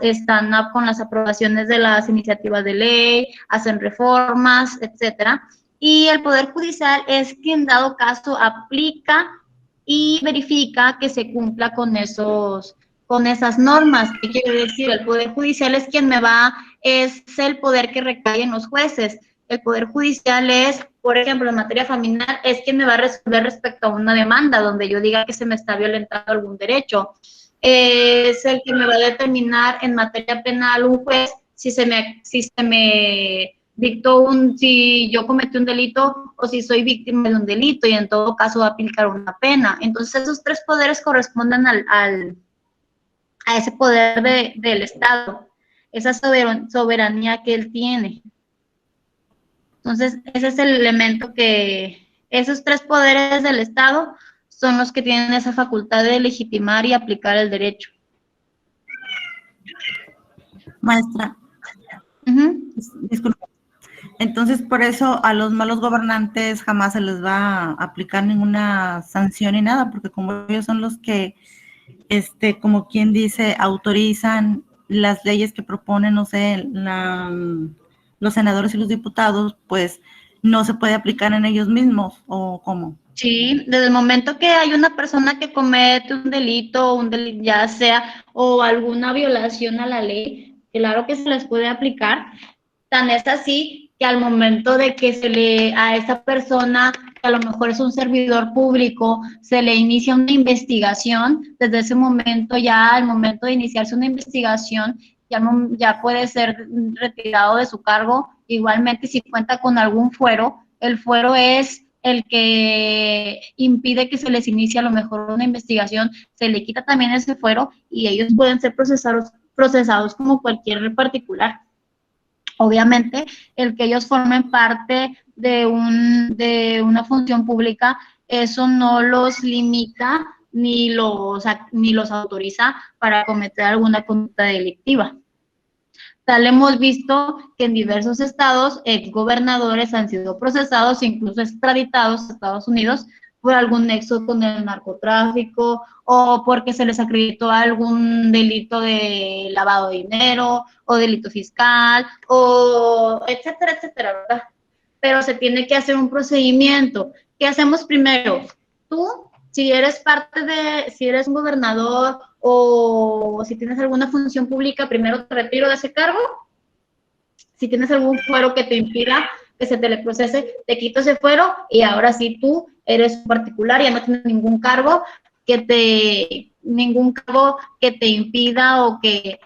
están con las aprobaciones de las iniciativas de ley, hacen reformas, etcétera. Y el poder judicial es quien, dado caso, aplica y verifica que se cumpla con esas normas. ¿Qué quiere decir? El Poder Judicial es es el poder que recae en los jueces. El Poder Judicial es, por ejemplo, en materia familiar, es quien me va a resolver respecto a una demanda donde yo diga que se me está violentando algún derecho. Es el que me va a determinar en materia penal un juez si se me dictó si yo cometí un delito o si soy víctima de un delito, y en todo caso va a aplicar una pena. Entonces, esos 3 poderes corresponden a ese poder del Estado, esa soberanía que él tiene. Entonces, ese es el elemento esos 3 poderes del Estado son los que tienen esa facultad de legitimar y aplicar el derecho. Maestra, disculpe. Entonces, por eso a los malos gobernantes jamás se les va a aplicar ninguna sanción ni nada, porque como ellos son los que, como quien dice, autorizan las leyes que proponen, no sé, los senadores y los diputados, pues no se puede aplicar en ellos mismos, ¿o cómo? Sí, desde el momento que hay una persona que comete un delito, ya sea, o alguna violación a la ley, claro que se les puede aplicar. Tan es así que al momento de que a esa persona, que a lo mejor es un servidor público, se le inicia una investigación, desde ese momento ya, al momento de iniciarse una investigación, ya puede ser retirado de su cargo. Igualmente, si cuenta con algún fuero, el fuero es el que impide que se les inicie a lo mejor una investigación, se le quita también ese fuero y ellos pueden ser procesados como cualquier particular. Obviamente, el que ellos formen parte de una función pública, eso no los limita ni los autoriza para cometer alguna conducta delictiva. Tal hemos visto que en diversos estados, exgobernadores han sido procesados, incluso extraditados a Estados Unidos por algún nexo con el narcotráfico o porque se les acreditó algún delito de lavado de dinero o delito fiscal, o etcétera, etcétera, ¿verdad? Pero se tiene que hacer un procedimiento. ¿Qué hacemos primero? Tú, si eres si eres un gobernador o si tienes alguna función pública, primero te retiro de ese cargo. Si tienes algún fuero que te impida que se te le procese, te quito ese fuero y ahora sí tú eres particular, ya no tienes ningún cargo que te impida o que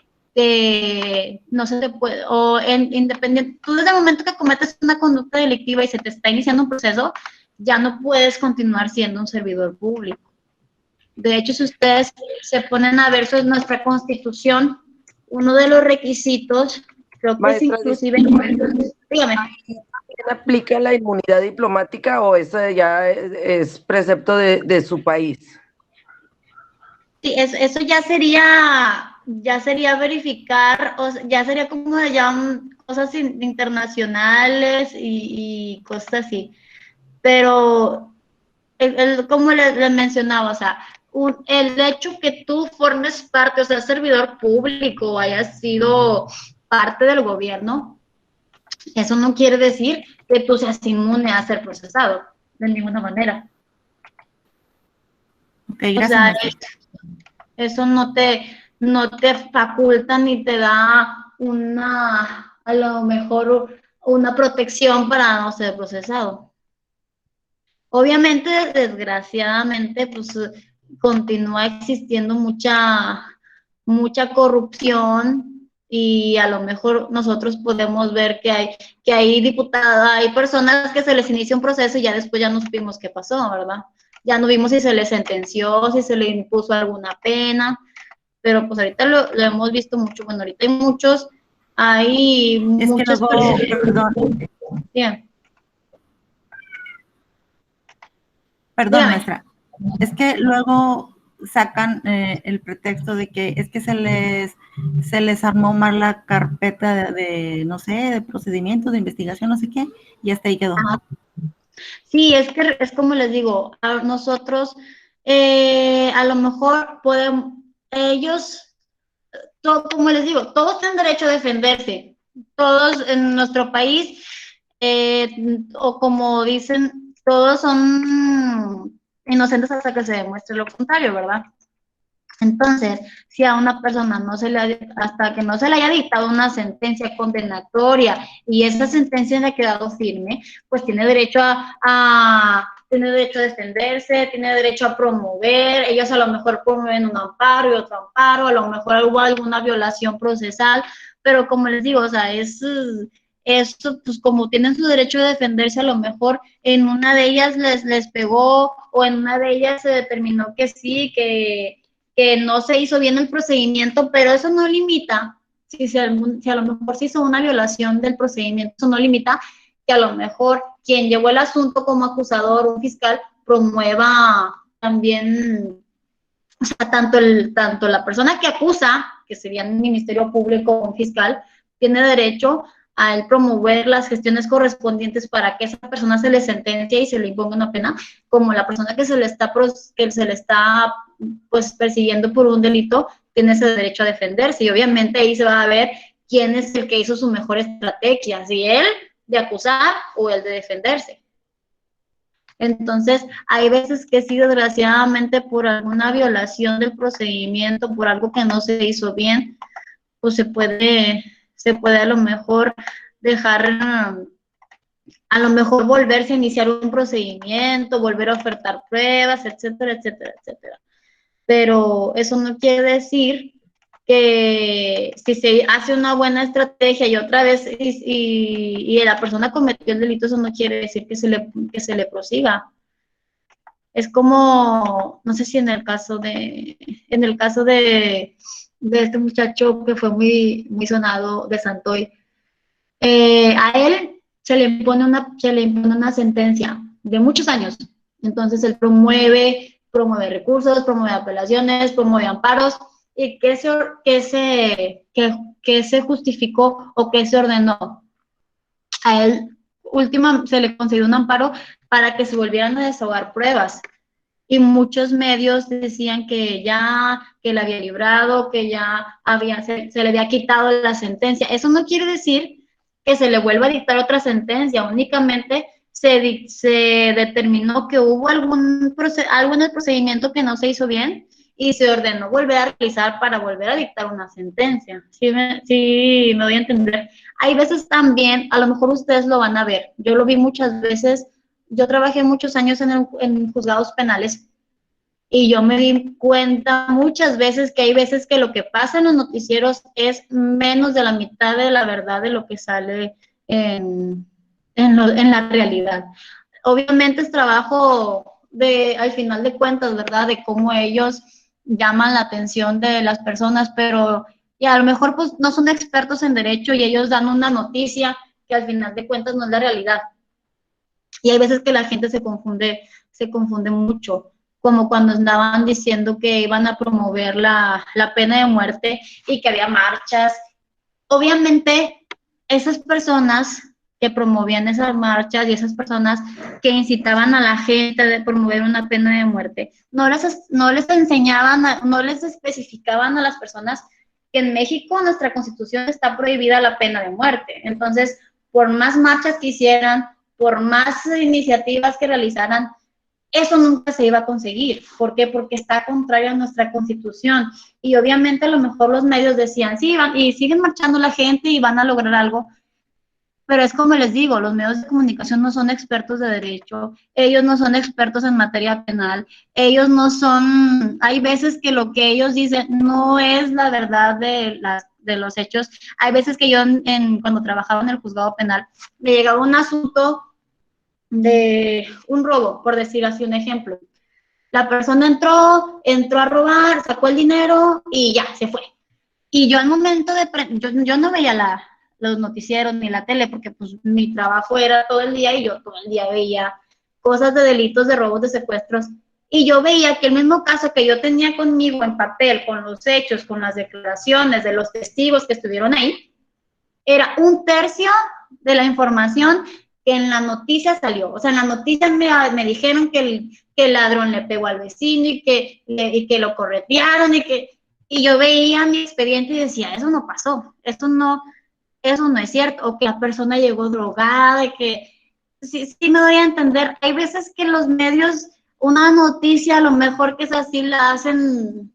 no se te puede, o independiente, tú desde el momento que cometes una conducta delictiva y se te está iniciando un proceso, ya no puedes continuar siendo un servidor público. De hecho, si ustedes se ponen a ver sobre nuestra Constitución, uno de los requisitos, creo que Maestra, es inclusive, dígame. ¿También aplica la inmunidad diplomática o eso ya es precepto de su país? Sí, eso ya sería verificar, o sea, ya sería como cosas internacionales y cosas así. Pero, como les mencionaba, o sea, el hecho que tú formes parte, o sea, servidor público, o hayas sido parte del gobierno, eso no quiere decir que tú seas inmune a ser procesado, de ninguna manera. Ok, O gracias, sea, maestra. eso no te faculta ni te da a lo mejor, una protección para no ser procesado. Obviamente, desgraciadamente, pues continúa existiendo mucha corrupción y a lo mejor nosotros podemos ver que hay diputadas, hay personas que se les inicia un proceso y ya después ya no supimos qué pasó, ¿verdad? Ya no vimos si se les sentenció, si se le impuso alguna pena, pero pues ahorita lo hemos visto mucho. Bueno, ahorita hay Es que muchas luego, personas. perdón, Bien, perdón, dígame. maestra. Es que luego sacan el pretexto de que es que se les armó mal la carpeta no sé, de procedimiento, de investigación, no sé qué, y hasta ahí quedó. Ajá. Sí, es que es como les digo, a nosotros a lo mejor ellos, como les digo, todos tienen derecho a defenderse, todos en nuestro país, o como dicen, todos son inocentes hasta que se demuestre lo contrario, ¿verdad? Entonces, si a una persona hasta que no se le haya dictado una sentencia condenatoria y esa sentencia le ha quedado firme, pues tiene derecho tiene derecho a defenderse, tiene derecho a promover. Ellos a lo mejor promueven un amparo y otro amparo, a lo mejor hubo alguna violación procesal, pero como les digo, o sea, pues como tienen su derecho a defenderse, a lo mejor en una de ellas les pegó o en una de ellas se determinó que sí, que no se hizo bien el procedimiento, pero eso no limita, si a lo mejor se hizo una violación del procedimiento, eso no limita que a lo mejor quien llevó el asunto como acusador, un fiscal, promueva también, o sea, tanto la persona que acusa, que sería un ministerio público o un fiscal, tiene derecho a él promover las gestiones correspondientes para que esa persona se le sentencie y se le imponga una pena, como la persona que se le está pues persiguiendo por un delito tiene ese derecho a defenderse, y obviamente ahí se va a ver quién es el que hizo su mejor estrategia, si él de acusar o el de defenderse. Entonces, hay veces que sí, desgraciadamente, por alguna violación del procedimiento, por algo que no se hizo bien, pues se puede a lo mejor dejar, a lo mejor volverse a iniciar un procedimiento, volver a ofertar pruebas, etcétera, etcétera, etcétera. Pero eso no quiere decir que si se hace una buena estrategia y otra vez y la persona cometió el delito, eso no quiere decir que se le prosiga. Es como, no sé si en el caso de este muchacho que fue muy sonado de Santoy, a él se le impone una sentencia de muchos años. Entonces él promueve recursos, promueve apelaciones, promueve amparos. ¿Y qué se justificó o qué se ordenó? A él se le concedió un amparo para que se volvieran a desahogar pruebas. Y muchos medios decían que le había librado, que ya se le había quitado la sentencia. Eso no quiere decir que se le vuelva a dictar otra sentencia, únicamente se determinó que hubo algo en el procedimiento que no se hizo bien y se ordenó volver a realizar para volver a dictar una sentencia. Sí me doy a entender. Hay veces también, a lo mejor ustedes lo van a ver, yo lo vi muchas veces. Yo trabajé muchos años en juzgados penales y yo me di cuenta muchas veces que hay veces que lo que pasa en los noticieros es menos de la mitad de la verdad de lo que sale en la realidad. Obviamente es trabajo al final de cuentas, ¿verdad? De cómo ellos llaman la atención de las personas, pero y a lo mejor pues no son expertos en derecho y ellos dan una noticia que al final de cuentas no es la realidad. Y hay veces que la gente se confunde mucho, como cuando andaban diciendo que iban a promover la pena de muerte y que había marchas. Obviamente, esas personas que promovían esas marchas y esas personas que incitaban a la gente de promover una pena de muerte, no les enseñaban, no les especificaban a las personas que en México nuestra Constitución está prohibida la pena de muerte. Entonces, por más marchas que hicieran, por más iniciativas que realizaran, eso nunca se iba a conseguir. ¿Por qué? Porque está contrario a nuestra Constitución. Y obviamente a lo mejor los medios decían, sí, y siguen marchando la gente y van a lograr algo. Pero es como les digo, los medios de comunicación no son expertos de derecho, ellos no son expertos en materia penal, ellos no son, hay veces que lo que ellos dicen no es la verdad de los hechos. Hay veces que yo cuando trabajaba en el juzgado penal, me llegaba un asunto de un robo, por decir así un ejemplo. La persona entró a robar, sacó el dinero y ya, se fue. Y yo al momento de, yo no veía los noticieros ni la tele, porque pues mi trabajo era todo el día y yo todo el día veía cosas de delitos, de robos, de secuestros, y yo veía que el mismo caso que yo tenía conmigo en papel, con los hechos, con las declaraciones de los testigos que estuvieron ahí, era 1/3 de la información que en la noticia salió. O sea, en la noticia me dijeron que el ladrón le pegó al vecino y que lo corretearon y yo veía mi expediente y decía, eso no pasó, eso no es cierto, o que la persona llegó drogada, y que sí me doy a entender. Hay veces que los medios, una noticia a lo mejor que es así la hacen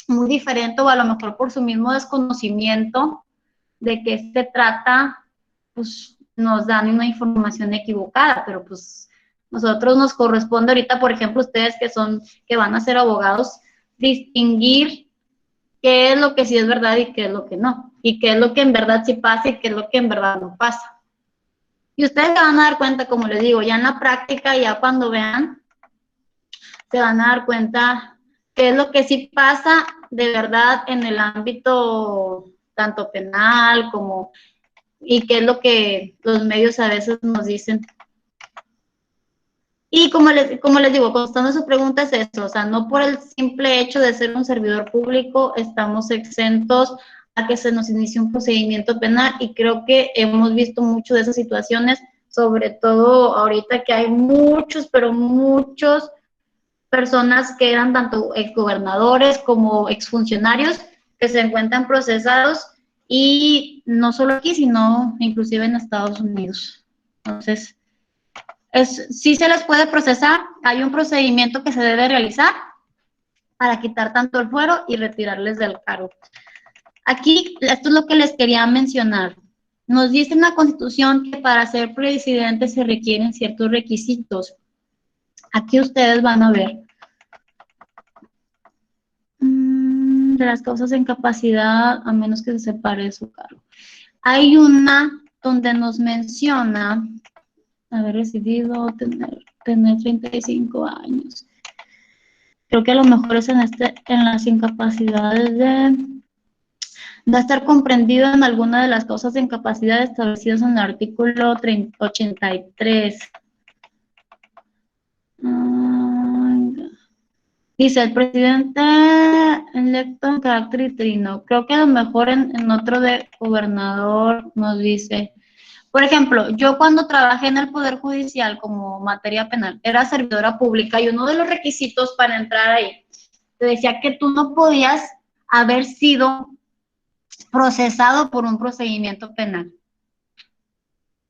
muy diferente, o a lo mejor por su mismo desconocimiento de qué se trata, pues nos dan una información equivocada, pero pues nosotros nos corresponde ahorita, por ejemplo, ustedes que van a ser abogados, distinguir qué es lo que sí es verdad y qué es lo que no, y qué es lo que en verdad sí pasa y qué es lo que en verdad no pasa. Y ustedes se van a dar cuenta, como les digo, ya en la práctica, ya cuando vean, se van a dar cuenta qué es lo que sí pasa de verdad en el ámbito tanto penal como, y qué es lo que los medios a veces nos dicen. Y como les digo, contestando su pregunta es eso, o sea, no por el simple hecho de ser un servidor público estamos exentos a que se nos inicie un procedimiento penal, y creo que hemos visto mucho de esas situaciones, sobre todo ahorita que hay muchos, pero muchos personas que eran tanto exgobernadores como exfuncionarios que se encuentran procesados, y no solo aquí, sino inclusive en Estados Unidos. Entonces, sí se les puede procesar, hay un procedimiento que se debe realizar para quitar tanto el fuero y retirarles del cargo. Aquí, esto es lo que les quería mencionar. Nos dice en la Constitución que para ser presidente se requieren ciertos requisitos. Aquí ustedes van a ver. De las causas de incapacidad, a menos que se separe de su cargo. Hay una donde nos menciona haber residido, tener 35 años. Creo que a lo mejor es en las incapacidades de no estar comprendido en alguna de las causas de incapacidad establecidas en el artículo 83. Dice, el presidente electo en carácter interino. Creo que a lo mejor en otro de gobernador nos dice. Por ejemplo, yo cuando trabajé en el Poder Judicial como materia penal, era servidora pública, y uno de los requisitos para entrar ahí te decía que tú no podías haber sido procesado por un procedimiento penal.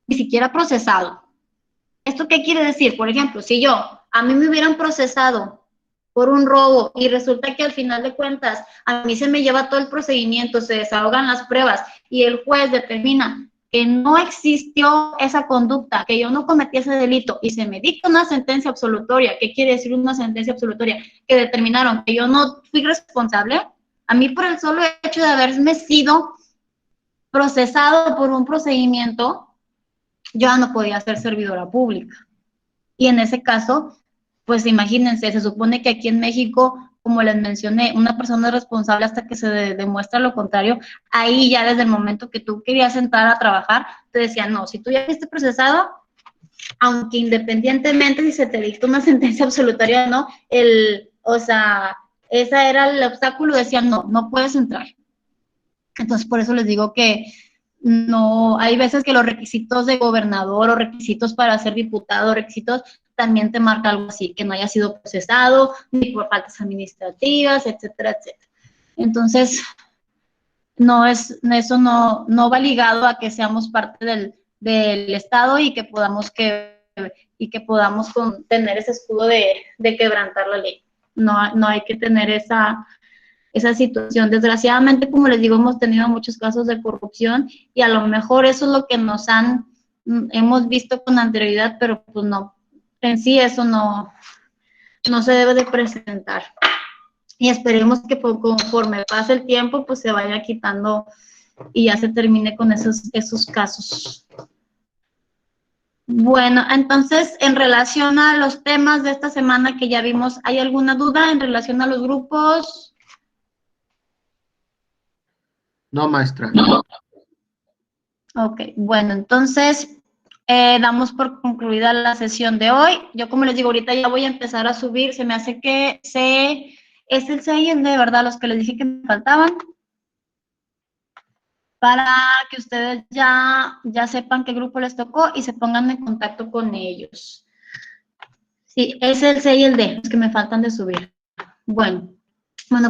Ni siquiera procesado. ¿Esto qué quiere decir? Por ejemplo, si a mí me hubieran procesado por un robo y resulta que al final de cuentas a mí se me lleva todo el procedimiento, se desahogan las pruebas y el juez determina que no existió esa conducta, que yo no cometí ese delito y se me dicta una sentencia absolutoria. ¿Qué quiere decir una sentencia absolutoria? Que determinaron que yo no fui responsable. A mí, por el solo hecho de haberme sido procesado por un procedimiento, yo ya no podía ser servidora pública. Y en ese caso, pues imagínense, se supone que aquí en México, como les mencioné, una persona es responsable hasta que se demuestra lo contrario. Ahí ya desde el momento que tú querías entrar a trabajar, te decían, no, si tú ya fuiste procesado, aunque independientemente si se te dictó una sentencia absolutoria o no, o sea, ese era el obstáculo, decían, no puedes entrar. Entonces, por eso les digo que no, hay veces que los requisitos de gobernador o requisitos para ser diputado, requisitos también te marca algo así, que no haya sido procesado, ni por faltas administrativas, etcétera, etcétera. Entonces, eso no va ligado a que seamos parte del Estado y que podamos tener ese escudo de quebrantar la ley. No hay que tener esa situación. Desgraciadamente, como les digo, hemos tenido muchos casos de corrupción y a lo mejor eso es lo que hemos visto con anterioridad, pero pues no, en sí eso no se debe de presentar. Y esperemos que conforme pase el tiempo, pues se vaya quitando y ya se termine con esos casos. Bueno, entonces, en relación a los temas de esta semana que ya vimos, ¿hay alguna duda en relación a los grupos? No, maestra. Ok, bueno, entonces damos por concluida la sesión de hoy. Yo, como les digo, ahorita ya voy a empezar a subir. Se me hace que es el C y el D, ¿verdad? Los que les dije que me faltaban. Para que ustedes ya sepan qué grupo les tocó y se pongan en contacto con ellos. Sí, es el C y el D, los que me faltan de subir. Bueno,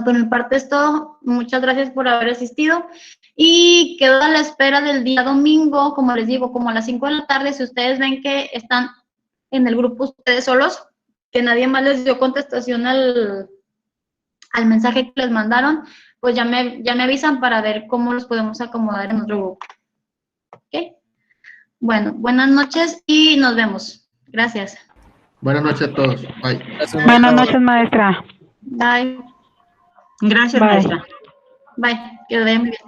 por mi parte es todo. Muchas gracias por haber asistido. Y quedo a la espera del día domingo, como les digo, como a las 5 de la tarde, si ustedes ven que están en el grupo ustedes solos, que nadie más les dio contestación al mensaje que les mandaron, pues ya me avisan para ver cómo los podemos acomodar en otro grupo. ¿Ok? Bueno, buenas noches y nos vemos. Gracias. Buenas noches a todos. Bye. Buenas noches, maestra. Bye. Gracias, Bye. maestra. Bye. Que lo vean muy bien.